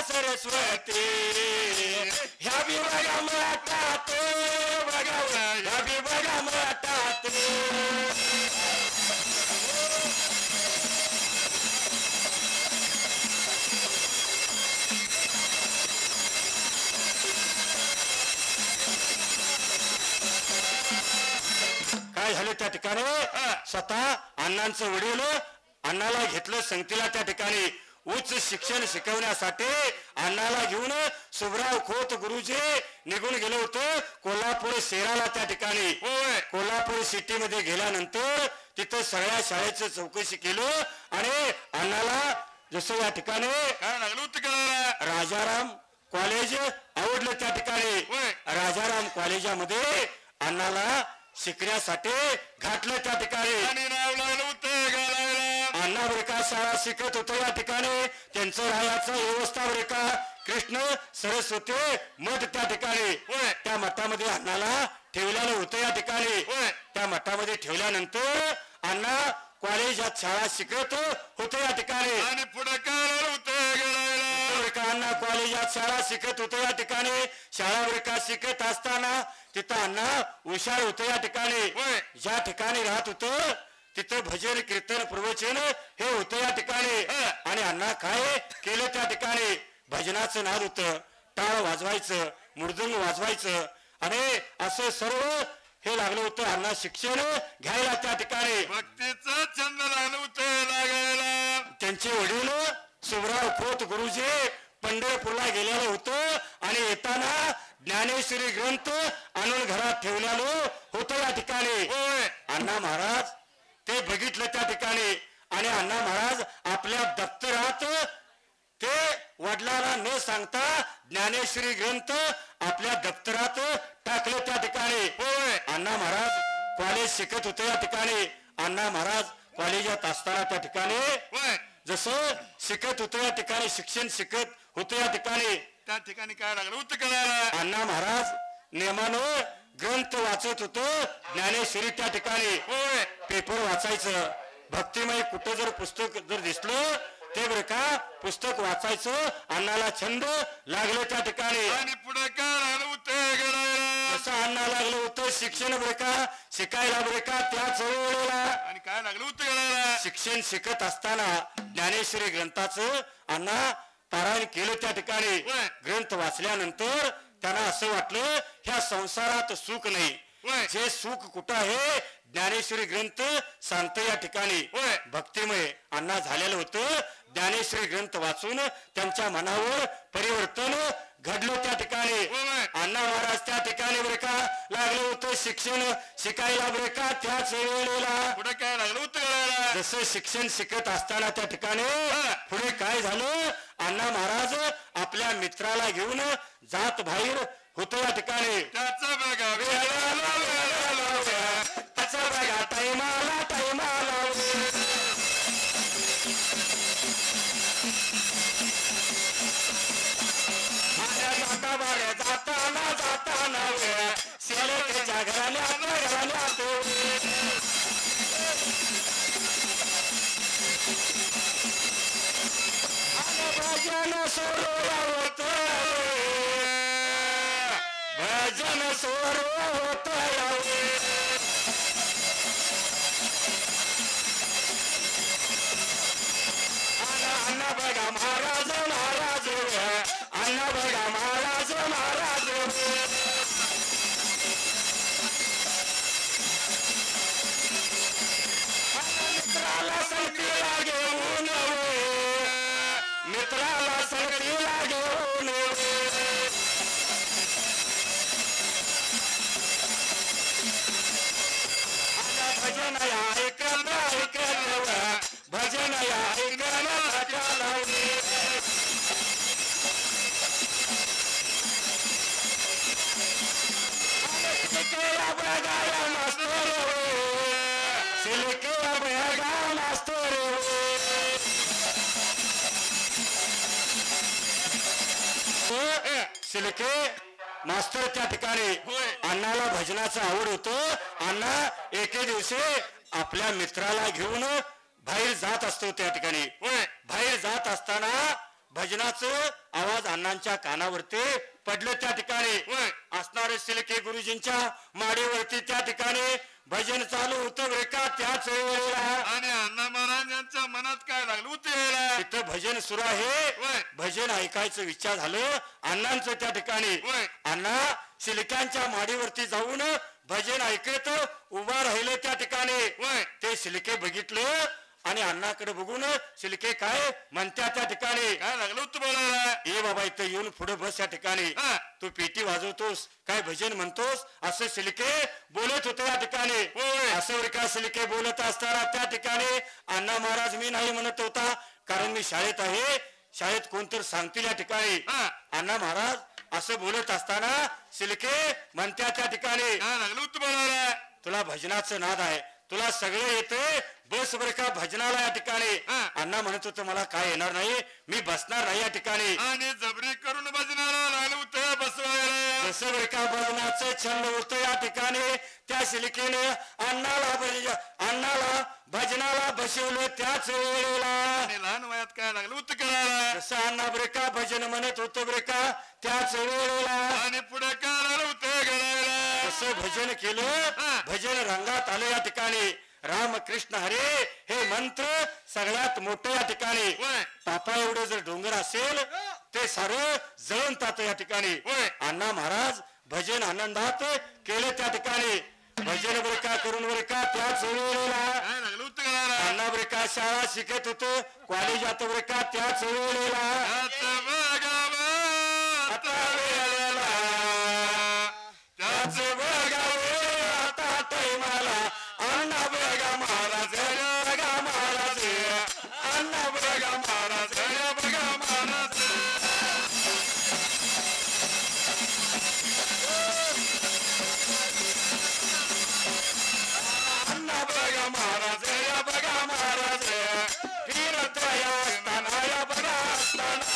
सरस्वती ह्या विभागा मातात ह्या विभागा मातात काय झालं त्या ठिकाणी स्वतः अण्णांचं वडील अण्णाला घेतलं संगतीला त्या ठिकाणी उच्च शिक्षण शिकवण्यासाठी अण्णाला घेऊन सुभराव खोत गुरुजी निघून गेलो होतो कोल्हापूर शहराला त्या ठिकाणी कोल्हापूर सिटी मध्ये गेल्यानंतर तिथं सगळ्या शाळेचं चौकशी केलं आणि अण्णाला जसं या ठिकाणी काय लागलं होतं करायला राजाराम कॉलेज आवडलं त्या ठिकाणी राजाराम कॉलेजामध्ये अण्णाला शिकण्यासाठी घातलं त्या ठिकाणी आणि नाव लागलं होतं घालायला अण्णा बरं का शाळा शिकत होतो या ठिकाणी त्यांचं राहायचं व्यवस्था बरं का कृष्ण सरस्वती मठ त्या ठिकाणी त्या मठामध्ये अण्णाला ठेवलेलं होतं या ठिकाणी त्या मठामध्ये ठेवल्यानंतर अण्णा कॉलेजात शाळा शिकत होते या ठिकाणी आणि पुढे काय होतं घालायला अण्णा कॉलेजात शाळा शिकत होते या ठिकाणी शाळा बरं का शिकत असताना तिथं अण्णा हुशार होते या ठिकाणी ज्या ठिकाणी राहत होतं तिथं भजन कीर्तन प्रवचन हे होतं या ठिकाणी. आणि अण्णा काय केलं त्या ठिकाणी भजनाचं नाद होतं, टाळ वाजवायचं, मृदुंग वाजवायचं आणि असं सर्व हे लागलं होतं. अण्णा शिक्षण घ्यायला त्या ठिकाणी भक्तीचं छंद लागलं होतं लागायला. त्यांचे वडील शिवराव खोत गुरुजी पंढरपूरला गेलेलं होतं आणि येताना ज्ञानेश्वरी ग्रंथ आणून घरात ठेवलेलं होतं या ठिकाणी. अण्णा महाराज ते बघितलं त्या ठिकाणी आणि अण्णा महाराज आपल्या दप्तरात ते वडिलांना न सांगता ज्ञानेश्वरी ग्रंथ आपल्या दप्तरात टाकलं त्या ठिकाणी. अण्णा महाराज कॉलेज शिकत होते या ठिकाणी. अण्णा महाराज कॉलेजात असताना त्या ठिकाणी जसं शिकत होतो या ठिकाणी शिक्षण शिकत होतो या ठिकाणी त्या ठिकाणी काय लागलं होतं करायला. अण्णा महाराज नेमानं ग्रंथ वाचत होतो ज्ञानेश्वरी त्या ठिकाणी. पेपर वाचायचं, भक्तिमय कुठं जर पुस्तक जर दिसलं ते बरं का पुस्तक वाचायचं. अण्णाला छंद लागलं त्या ठिकाणी आणि पुढे काय लागलं होतं करायला. असं अण्णा लागलं होतं शिक्षण बरं का शिकायला बरं का त्याच वेळेला. आणि काय लागलं होतं करायला. शिक्षण शिकत असताना ज्ञानेश्वरी ग्रंथाचं अण्णा पारायण केलं त्या ठिकाणी. ग्रंथ वाचल्यानंतर त्यांना असं वाटलं ह्या संसारात सुख नाही, जे सुख कुठं आहे ज्ञानेश्वरी ग्रंथ सांगतं या ठिकाणी. भक्तिमय अण्णा झालेलं होतं. ज्ञानेश्वरी ग्रंथ वाचून त्यांच्या मनावर परिवर्तन घडलं त्या ठिकाणी. अण्णा महाराज त्या ठिकाणी बरं का लागलं होतं शिक्षण शिकायला बरं का त्याच वेळेला. पुढे काय लागलं होतं करायला. जसं शिक्षण शिकत असताना त्या ठिकाणी पुढे काय झालं अण्णा महाराज आपल्या मित्राला घेऊन जात बाहेर होतो या ठिकाणी. त्याचा बघा त्याचा बघा टाईमाला टाईमाला जाता बारे जाताना जाताना शिलेच्या घराल्या भजन सोरो होत भजन सोरो होत अण्णा बघा महाराज महाराज अण्णा बघा महाराज महाराज मित्राला संगतीला घेऊन मित्राला संगतीला घेऊन भजन ऐकत ऐकत भजन ऐकत बघाया मास्तर सिलके बघा मास्तर सिलके मास्तर त्या ठिकाणी अण्णाला भजनाचं आवड होतं. अण्णा एके दिवशी आपल्या मित्राला घेऊन बाहेर जात असतो त्या ठिकाणी. बाहेर जात असताना भजनाचं आवाज अण्णांच्या कानावरती पडलं त्या ठिकाणी. असणारे सिलके गुरुजींच्या माडीवरती त्या ठिकाणी भजन चालू होतं बरं का त्याच वेळेला. आणि अण्णा महाराजांच्या मनात काय लागलं होतं. तिथं भजन सुरू आहे. भजन ऐकायचं विचार झालं अण्णांचं त्या ठिकाणी. अण्णा शिलक्यांच्या माडीवरती जाऊन भजन ऐकत उभा राहिले त्या ठिकाणी. ते शिलके बघितलं आणि अण्णाकडे बघून शिलके काय म्हणत्या त्या ठिकाणी. काय लागलं होतं बोलायला. ए बाबा इथं येऊन पुढे बस या ठिकाणी. तू पेटी वाजवतोस काय भजन म्हणतोस असं शिलके बोलत होते या ठिकाणी. असं बरं का शिलके बोलत असताना त्या ठिकाणी अण्णा महाराज मी नाही म्हणत होता कारण मी शाळेत आहे, शाळेत कोणतर सांगतील या ठिकाणी. अण्णा महाराज असं बोलत असताना शिलके म्हणत्या त्या ठिकाणी. काय लागलं होतं बोलायला. तुला भजनाचं नाद आहे, तुला सगळं येते, बस बरं का भजनाला या ठिकाणी. अण्णा म्हणत होतं मला काय येणार नाही, मी बसणार नाही या ठिकाणी. आणि जबरी करून भजनाला लागलं होतं बसवायला. जसं बरं का भजनाचं छंद होतं या ठिकाणी. त्या शिलकेने अण्णाला भजनाला बसवलं त्याच वेळेला. आणि लहान वयात काय लागलं होतं करायला. जसं अण्णा बरं का भजन म्हणत होतं बरं का त्याच वेळेला. आणि पुढे काय लागलं होतं करायला. असं भजन केलं, भजन रंगात आलं या ठिकाणी. रामकृष्ण हरे हे मंत्र सगळ्यात मोठं या ठिकाणी. पापा एवढे जर डोंगर असेल ते सारं जळून जातं या ठिकाणी. अण्णा महाराज भजन आनंदात केले त्या ठिकाणी. भजन बरे का करून बरे का त्याच वेळेला अण्णा बरे का शाळा शिकत होतो कॉलेज जात बरे का त्याच वेळेला आता वेळेला त्याच बघावे आता टाइमाला अण्णा बघा महाराज बघा महाराज अण्णा बघा महाराज बघा महाराज. अण्णा बघा महाराज या बघा महाराज फिरत या असताना या बघा असताना.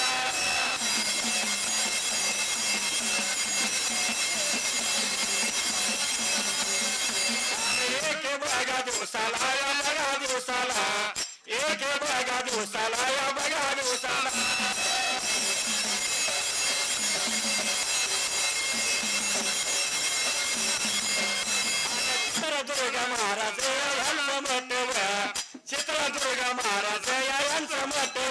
एक बघा दिवसाला या बघा दिवसाला एक बघा दिवसाला या बघा दिवसाला. चित्रदुर्गा महाराज यांचं महत्व चित्रदुर्गा महाराज यांचं महत्व.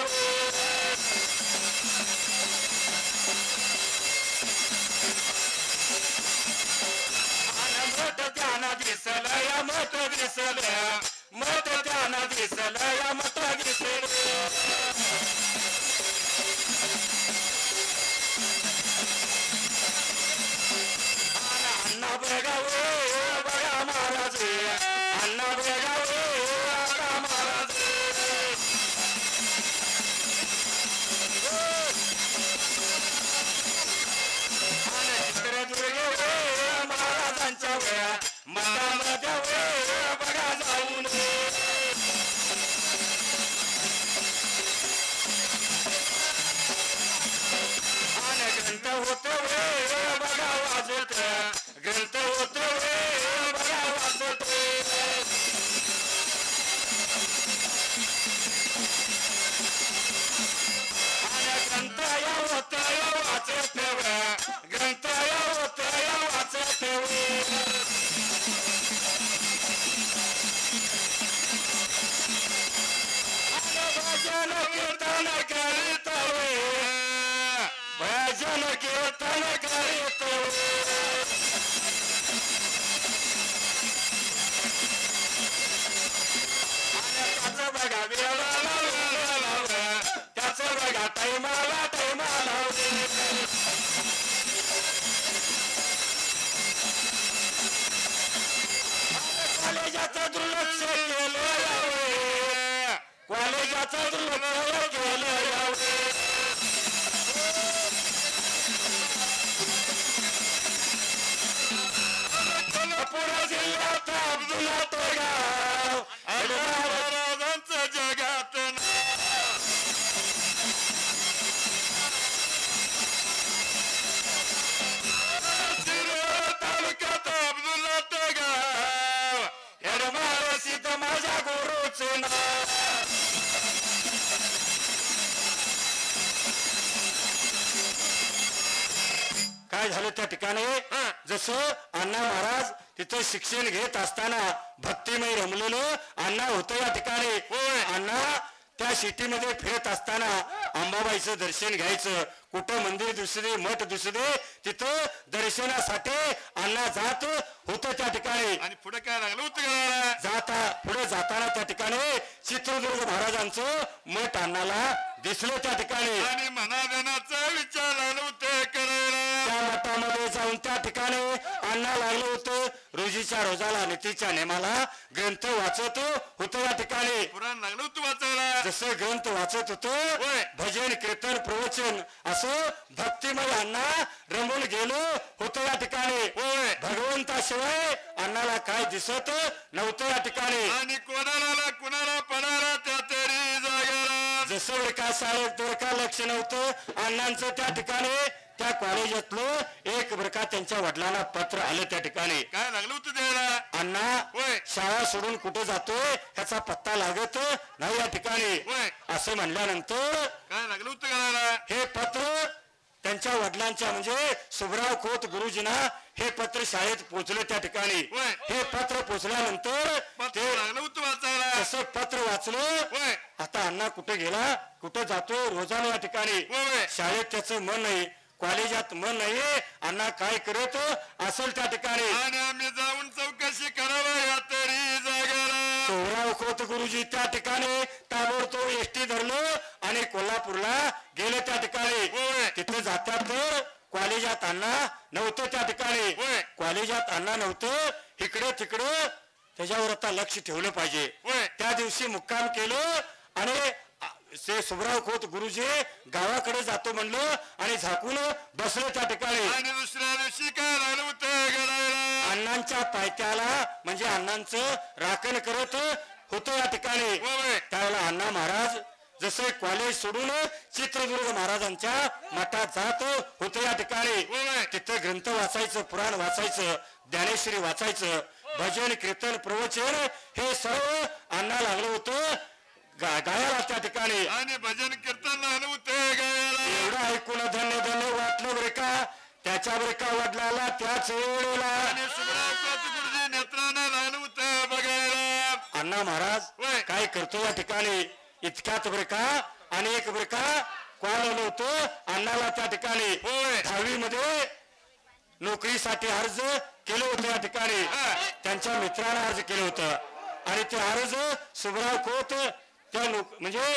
मत ध्याना दिसलं या मत दिसलं मत ध्याना दिसलं या मत दिसलं. अण्णा बघावे बघा महाराज अण्णा बघावे बघा महाराज. चित्रदुर्ग महाराजांच्या वेळा मठामध्ये बघा जाऊन. आणि ग्रंथ होतो बघा वाजत ग्रंथ होतो बघा वाजत. आणि ग्रंथ या होत वाचत ग्रंथ या होत वाचत. भजन कीर्तन करीत भजन कीर्तन करीत. त्याच बघा वेळाला त्याच बघा टाइमाला टाइमाला. कॉलेजाचं दुर्लक्ष केलं यावे कॉलेजाचं दुर्लक्ष केलं यावे. पुणे जिल्ह्यात अब्दुल्ला तो गाव महाराजांचं जगात तालुक्यात अब्दुल्ला तो गाव सिद्ध माझ्या गुरुचे नाव. काय झालं त्या ठिकाणी जसं अण्णा महाराज तिथं शिक्षण घेत असताना भक्तिमय रमलेलं अण्णा होतं या ठिकाणी. अण्णा त्या सिटीमध्ये फिरत असताना अंबाबाईचं दर्शन घ्यायचं. कुठं मंदिर दुसरे मठ दुसरे तिथं दर्शनासाठी अण्णा जात होतं त्या ठिकाणी. आणि पुढे काय लागलं होतं पुढे जाताना त्या ठिकाणी चित्रदुर्ग महाराजांचं मठ अण्णाला दिसलं त्या ठिकाणी. आणि मनादेनाचा विचार लागलं होतं करायला. त्या मठामध्ये जाऊन त्या ठिकाणी अण्णा लागलं होतं रोजीच्या रोजाला नीतीच्या नेमाला ग्रंथ वाचत होतं या ठिकाणी. पुराण लागलं होतं वाचायला. जसं ग्रंथ वाचत होतो भजन कीर्तन प्रवचन असं भक्तिमय अण्णा रमून गेलो होतो या ठिकाणी. भगवंताशिवाय अण्णाला काय दिसत नव्हतं या ठिकाणी. आणि कोणाला कुणाला पडायला त्या तरी जागेला. जसं शाळेत का लक्ष नव्हतं अण्णांचं त्या ठिकाणी. त्या कॉलेजातलं एक बरका त्यांच्या वडिलांना पत्र आलं त्या ठिकाणी. काय लागलं होतं द्यायला. अण्णा शाळा सोडून कुठे जातोय ह्याचा पत्ता लागत नाही या ठिकाणी. असं म्हणल्यानंतर काय लागलं होतं करायला. हे पत्र त्यांच्या वडिलांच्या म्हणजे सुभराव खोत गुरुजींना हे पत्र शाळेत पोहोचलं त्या ठिकाणी. होय. हे पत्र पोहोचल्यानंतर पत्र ते लागलं होतं वाचायला. तसं पत्र वाचलं. होय. आता अण्णा कुठे गेला, कुठं जातो रोजानं या ठिकाणी. होय. शाळेत त्याचं मन नाही, कॉलेजात मन नाही. अण्णा काय करत असेल त्या ठिकाणी. आणि आम्ही जाऊन चौकशी करावं या तरी जागेला. सुभराव खोत गुरुजी त्या ठिकाणी ताबडतोब एसटी धरलं आणि कोल्हापूरला गेले त्या ठिकाणी. होय. तिथे जातात तर कॉलेजात अण्णा नव्हतं त्या ठिकाणी. होय. कॉलेजात अण्णा नव्हतं. इकडं तिकडं त्याच्यावर आता लक्ष ठेवलं पाहिजे. होय. त्या दिवशी मुक्काम केलं आणि ते सुभराव खोत गुरुजी गावाकडे जातो म्हणलं आणि झाकून बसलं त्या ठिकाणी. आणि दुसऱ्या दिवशी काय राहिलं होतं घडायला. अण्णांच्या पायथ्याला म्हणजे अण्णांचं राखण करत होतं या ठिकाणी. होय. त्यावेळेला अण्णा महाराज जसे कॉलेज सोडून चित्रदुर्ग महाराजांच्या मठात जात होते या ठिकाणी. होय. तिथं ग्रंथ वाचायचं, पुराण वाचायचं, ज्ञानेश्वरी वाचायचं, भजन कीर्तन प्रवचन हे सर्व अण्णा लागलं होतं गायाला त्या ठिकाणी. आणि भजन कीर्तन लागलं होतं गायला. एवढं ऐकून धन्य धन्य वाटलं बरे का. त्याच्या बरे का वडिलाला त्याच वेळेला आणि सुभराव खोत गुरुजी नेत्रानं लागलं होतं बघायला. अण्णा महाराज होय. काय करतो या ठिकाणी. इतक्यात बरे का आणि एक बरे का कॉल आलं होतं अण्णाला त्या ठिकाणी. होय. 10वी मध्ये नोकरीसाठी अर्ज केलं होतं या ठिकाणी. त्यांच्या मित्रानं अर्ज केलं होतं आणि ते अर्ज सुभराव खोत त्या म्हणजे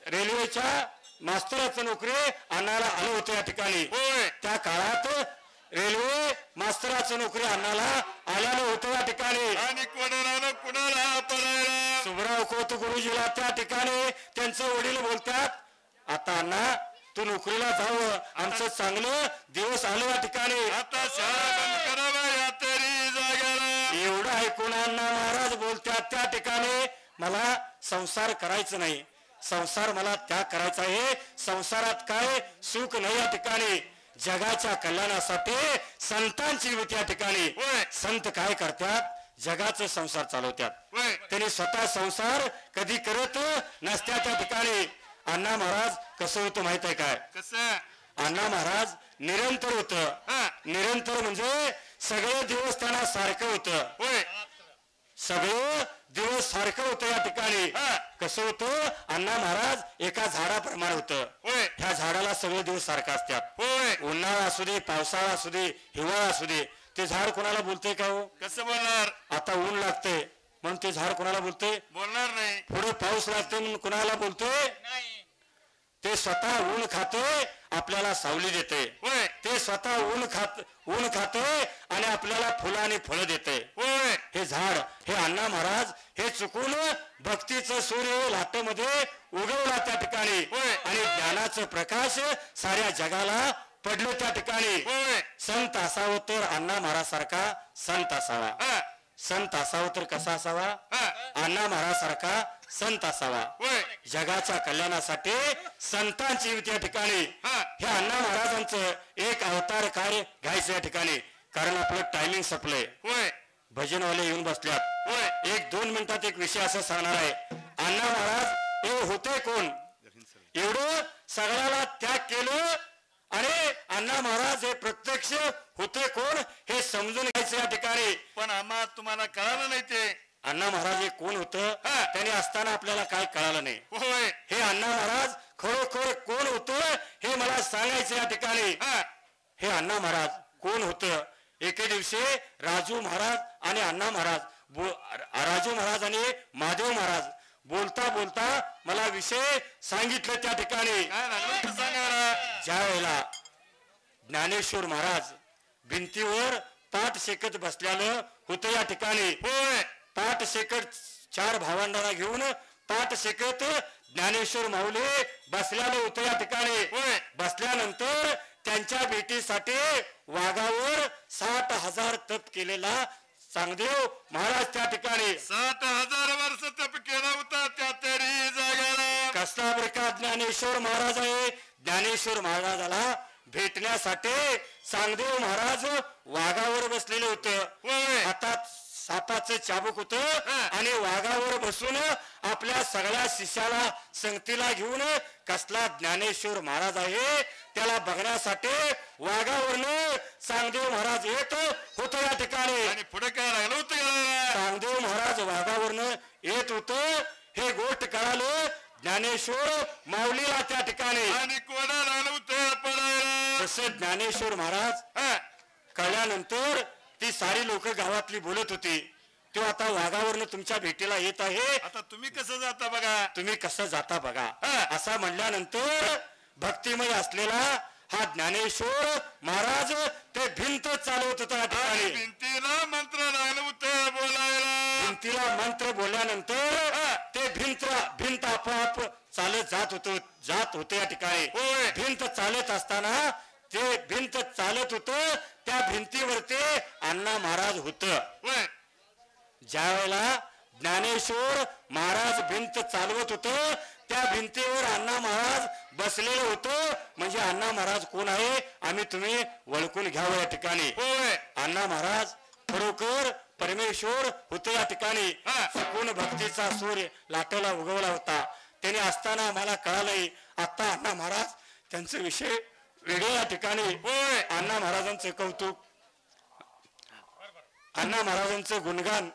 रेल्वेच्या मास्तराचं नोकरी अण्णाला आलं होतं या ठिकाणी. होय. त्या काळात रेल्वे मास्तराचं नोकरी अण्णाला आल्यानं होतं या ठिकाणी. आणि कोणाला कुणाला पडायला. सुभराव खोत गुरुजीला त्या ठिकाणी त्यांचे वडील बोलतात, आता अण्णा तू नोकरीला जावं, आमचं चांगलं दिवस आलं या ठिकाणी. आता शाळा बंद करावं या तरी जागेला. एवढं ऐकून अण्णा महाराज बोलतात त्या ठिकाणी, मला संसार करायचं नाही, संसार मला त्याग करायचा आहे. संसारात काय सुख नाही या ठिकाणी. जगाच्या कल्याणासाठी संतांची होती या ठिकाणी. होय. संत काय करतात, जगाचा संसार चालवतात. होय. त्यांनी स्वतः संसार कधी करत नसत्या त्या ठिकाणी. अण्णा महाराज कसं होतं माहित आहे काय. कसं. अण्णा महाराज निरंतर होतं. हा. निरंतर म्हणजे सगळे दिवस त्यांना सारखं होतं. होय. सगळं दिवस सारखं होतं या ठिकाणी. हा. कसं होतं, अण्णा महाराज एका झाडाप्रमाणे होतं. होय. ह्या झाडाला सगळे दिवस सारखं असतात. होय. उन्हाळा असू दे, पावसाळा असू दे, हिवाळा असू दे. ते झाड कोणाला बोलतंय का हो. कसं बोलणार. आता ऊन लागतंय म्हणून ते झाड कोणाला बोलतंय. बोलणार नाही. पुढे पाऊस लागते म्हणून कोणाला बोलतोय. ते स्वतः ऊन खातोय, आपल्याला सावली देते. होय. ते स्वतः ऊन खातोय आणि आपल्याला फुलं आणि फळं देते. होय. हे झाड, हे अण्णा महाराज हे चुकून भक्तीचं सूर्य लाटेमध्ये उगवला त्या ठिकाणी. होय. आणि ज्ञानाचं प्रकाश साऱ्या जगाला पडलं त्या ठिकाणी. होय. संत असावं तर अण्णा महाराज सारखा संत असावा. हा. संत असावं तर कसा असावा, हा. अण्णा महाराज सारखा संत असावा. होय. जगाच्या कल्याणासाठी संतांची युती या ठिकाणी. हा. हे अण्णा महाराजांचं एक अवतार कार्य घ्यायचं या ठिकाणी. कारण आपलं टायमिंग संपलंय. होय. भजनवाले येऊन बसल्यात. होय. 1-2 मिनिटात एक विषय असं सांगणार आहे. अण्णा महाराज हे होते कोण, एवढं सगळ्याला त्याग केलं आणि अण्णा महाराज हे प्रत्यक्ष होते कोण हे समजून घ्यायचं या ठिकाणी. पण आम्हा तुम्हाला कळालं नाही ते. अण्णा महाराज हे कोण होतं, हा. त्याने असताना आपल्याला काय कळालं नाही. होय. हे अण्णा महाराज खरोखर कोण होतं हे मला सांगायचं या ठिकाणी. हा. हे अण्णा महाराज कोण होतं. एके दिवशी राजू महाराज आणि अण्णा महाराज राजू महाराज आणि महादेव महाराज बोलता बोलता मला विषय सांगितलं त्या ठिकाणी. काय लागलं सांगायला. ज्या वेळेला ज्ञानेश्वर महाराज भिंतीवर पाठ शेकत बसल्यानं होतं या ठिकाणी. होय. पाठ शेकत 4 भावंडांना घेऊन पाठ शेकत ज्ञानेश्वर माऊली बसल्यानं होतं या ठिकाणी. होय. बसल्यानंतर त्यांच्या भेटीसाठी वाघावर 60,000 तप केलेला चांगदेव महाराज त्या ठिकाणी. 7,000 वर्ष तप केला होता त्या तरी जागेला. कसला प्रकार ज्ञानेश्वर महाराज आहे. ज्ञानेश्वर महाराजाला भेटण्यासाठी चांगदेव महाराज वाघावर बसलेले होते. होय. हातात सापाचं चाबूक होतं आणि वाघावर बसून आपल्या सगळ्या शिष्याला संगतीला घेऊन कसला ज्ञानेश्वर महाराज आहे त्याला बघण्यासाठी वाघावरनं चांगदेव महाराज येत होतो या ठिकाणी. आणि पुढे काय लागलं होतं चांगदेव महाराज वाघावरनं येत होतो हे गोष्ट कळालं ज्ञानेश्वर माऊलीला त्या ठिकाणी. आणि कोणा लागलं होतं पडायला. जसं ज्ञानेश्वर महाराज कळल्यानंतर ती सारी लोक गावातली बोलत होती तो आता वाघावरनं तुमच्या भेटीला येत आहे. आता तुम्ही कसं जाता बघा. तुम्ही कसं जाता बघा. असा म्हणल्यानंतर भक्तिमय असलेला हा ज्ञानेश्वर महाराज ते भिंत चालवत होता ठिकाणी. भिंतीला मंत्र लागलं होतं बोलायला. भिंतीला मंत्र बोलल्यानंतर ते भिंत आपोआप चालत जात होते या ठिकाणी. भिंत चालत असताना ते भिंत चालत होत त्या भिंतीवरती अण्णा महाराज होत. ज्या वेळेला ज्ञानेश्वर महाराज भिंत चालवत होत त्या भिंतीवर अण्णा महाराज बसलेले होतो. म्हणजे अण्णा महाराज कोण आहे आम्ही तुम्ही ओळखून घ्यावं या ठिकाणी. अण्णा महाराज खरोखर परमेश्वर होते या ठिकाणी. कोण भक्तीचा सूर्य लाटेला उगवला होता त्याने असताना आम्हाला कळालंय आता अण्णा महाराज त्यांचा विषय वेगळ्या या ठिकाणी. अण्णा महाराजांचं कौतुक अण्णा महाराजांचं गुणगान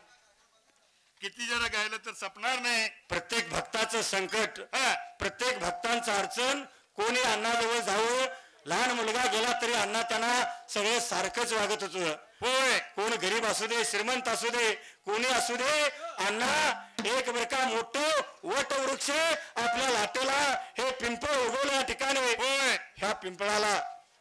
किती जरा गायलं तर सपणार नाही. प्रत्येक भक्ताचं संकट प्रत्येक भक्तांचं अडचण कोणी अण्णाजवळ जावं. लहान मुलगा गेला तरी अण्णा त्यांना सगळे सारखंच वागत होतं. कोण गरीब असू दे श्रीमंत असू दे कोणी असू दे अण्णा एक बरका मोठं वट वृक्ष आपल्या लाटेला हे पिंपळ उगवलं या ठिकाणी. ह्या पिंपळाला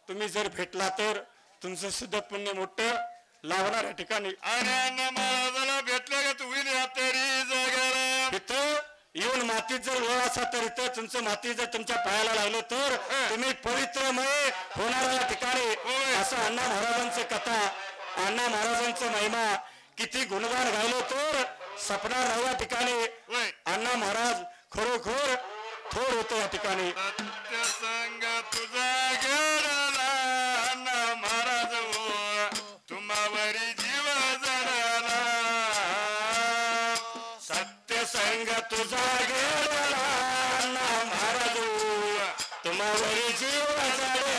तुम्ही जर भेटला तर तुमचं सुद्धा पुण्य मोठं लावणार या ठिकाणी. आणि अण्णा महाराजाला भेटले का तुम्ही तरी जागाला इथं येऊन मातीत जर लोळ असा तर इथं तुमचं माती जर तुमच्या पायाला लागलं तर तुम्ही पवित्रमय होणार या ठिकाणी. असं अण्णा महाराजांचं कथा अण्णा महाराजांचं महिमा किती गुणगान गायलो तर सपना नाही या ठिकाणी. अण्णा महाराज खरोखर थोर होते या ठिकाणी. संग तुझा गेला अण्णा महाराज तुम्हावरी जीव जडला. सत्यसंग तुझा गेला अण्णा महाराज तुम्हावरी जीव जडला.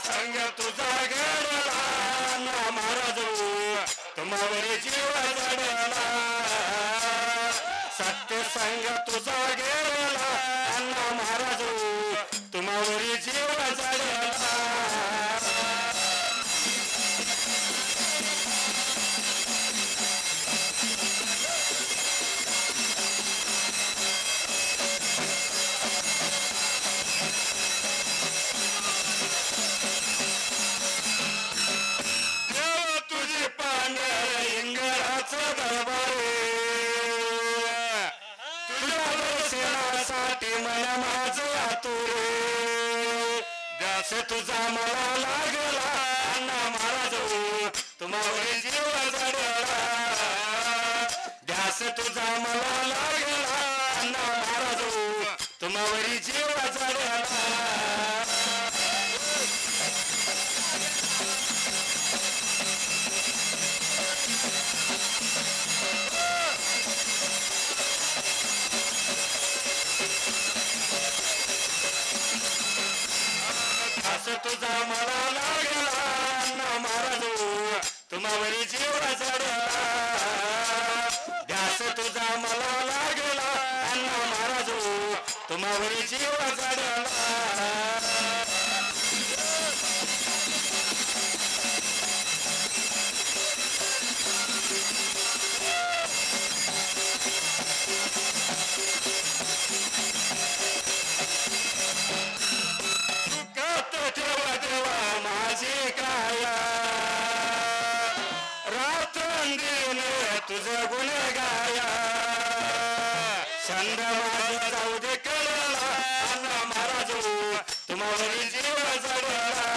संग तुझा गेला अण्णा महाराज तुम्हावरी जीव जडला. सत्य संग तुझा गेला अण्णा महाराज तुम्हावरी जीव जडला. मला माझं आतुरे द्यास तुझा मला लागला अण्णा महाराज तुम्हावरी जीव जडला. द्यास तुझा मला लागला अण्णा महाराज तुम्हावरी जीव जडला. तुझा मला लागला अण्णा महाराज तुम्हावरी जीव जडला. ध्यास तुझा मला लागला अण्णा महाराज तुम्हावरी जीव जडला. तुझं गुण गाया छंद माझ जाऊ दे कळला अण्णा महाराज तुम्हावरी जीव जडला.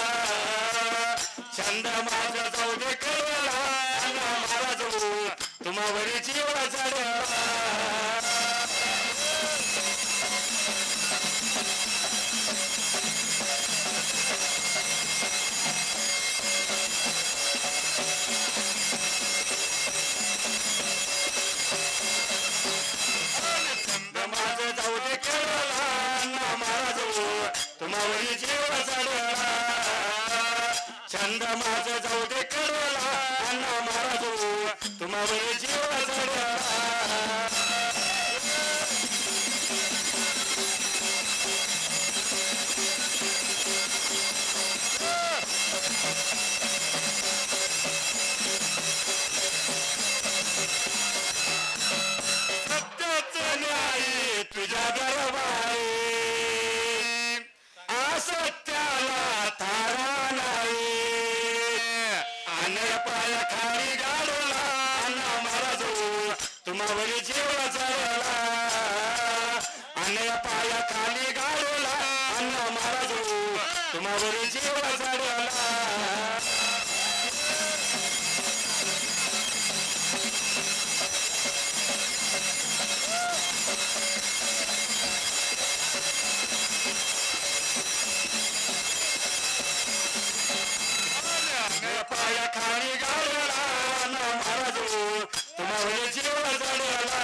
तुम्हावरी जीव चढला छंद माझं जाऊ दे कडला अण्णा महाराज तुम्हावरी जीव चढला तुझ्या दरबारी असत्याला थारा नाही अन्य पाया खाली गाडला अण्णा महाराज तुम्हावरी जीव चढला अन्य पाया खाली गाडला अण्णा महाराज तुम्हावरी जीव चढला पाया खाली गाडला अण्णा महाराज तुम्हावरी जीव चढला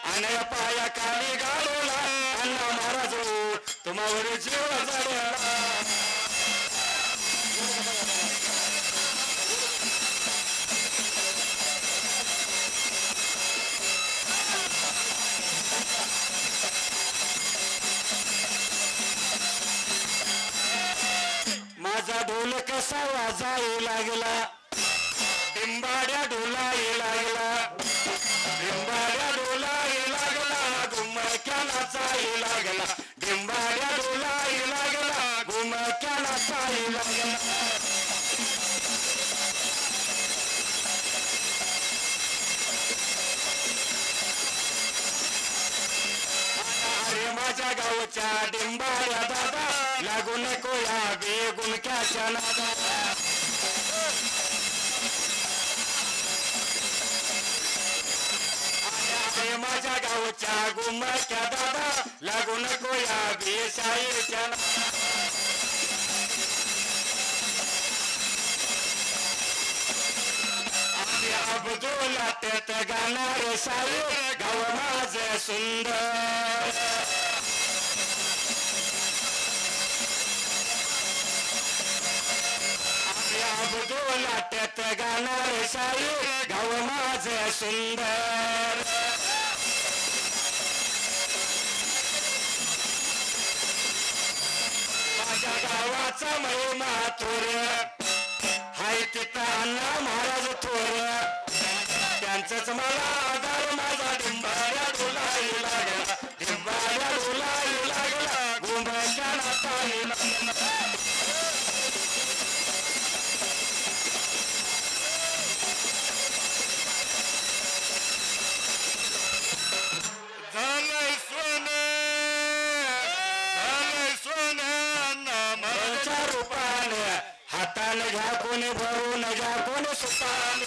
आणि पाया खाली गाडला अण्णा महाराज तुम्हावरी जीव चढला माझा ढोल कसा वाजायला लागला डिंबाड्या ढोलाही लागला डिंबाड्या ढोलाही लागला घुमक्या नाचाही लागला डिंबाड्या ढोलाही लागला घुमक्या नाचाही लागला अरे माझ्या गावच्या डिंबाड्या दादा लागू नको या बेगुणक्याच्या नादा अरे माझ्या गावच्या गुमक्या दादा लागू नको या बेशाईच्या अब्दुल त्यात गाणार साई गाव माझं सुंदर अब्दुल त्यात गाणार साई गाव माझं सुंदर माझ्या गावाचा महिमा थोर हाय तिथं अण्णा महाराज थोर त्यांचंच मला आधार माझा डिंबाऱ्या डोलाही लागला डिंबाऱ्या डोलाही लागला गुंबाच्या नाताही लागला झालंय सोने अण्णा महाराजच्या रूपाने हाताने घ्या कोणी भरून घ्या कोणी सुपाने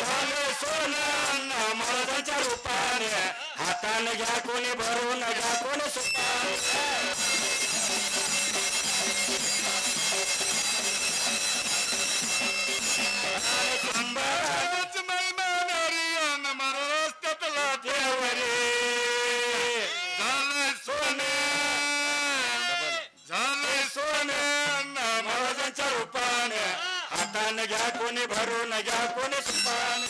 झालंय सोने अण्णा महाराजांच्या रूपाने हाताने घ्या कोणी भरून घ्या कोणी सुपाने हाताने घ्या कोणी भरून घ्या कोणी सुपान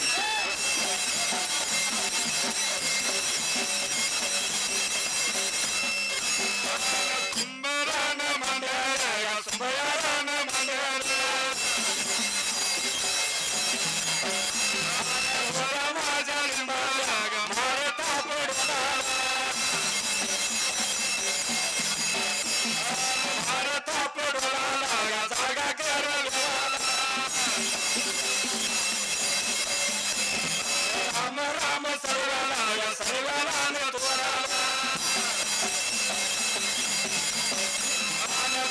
सुंदरान मांडर सुंदरान मांडर माझ्या लिंबाला मारता पडला मारता पडला जागा करला राम राम सर्वाला सर्वाला तोराला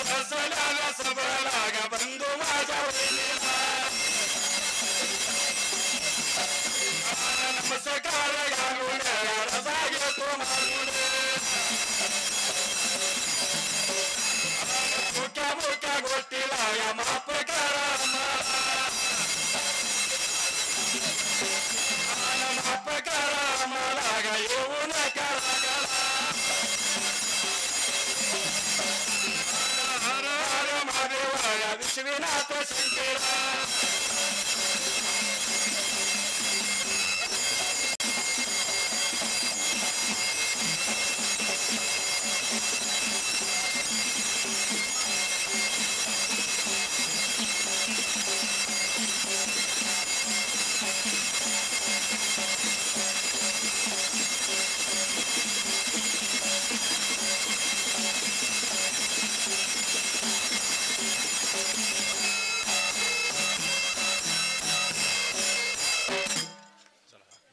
बसल्याला सबळाला बंधू माझ्या वहिनीला नमस्कार घालून रजा घेतो मागून मोठ्या मोठ्या गोष्टीला या माफ करा काशवीनाथ शंकरा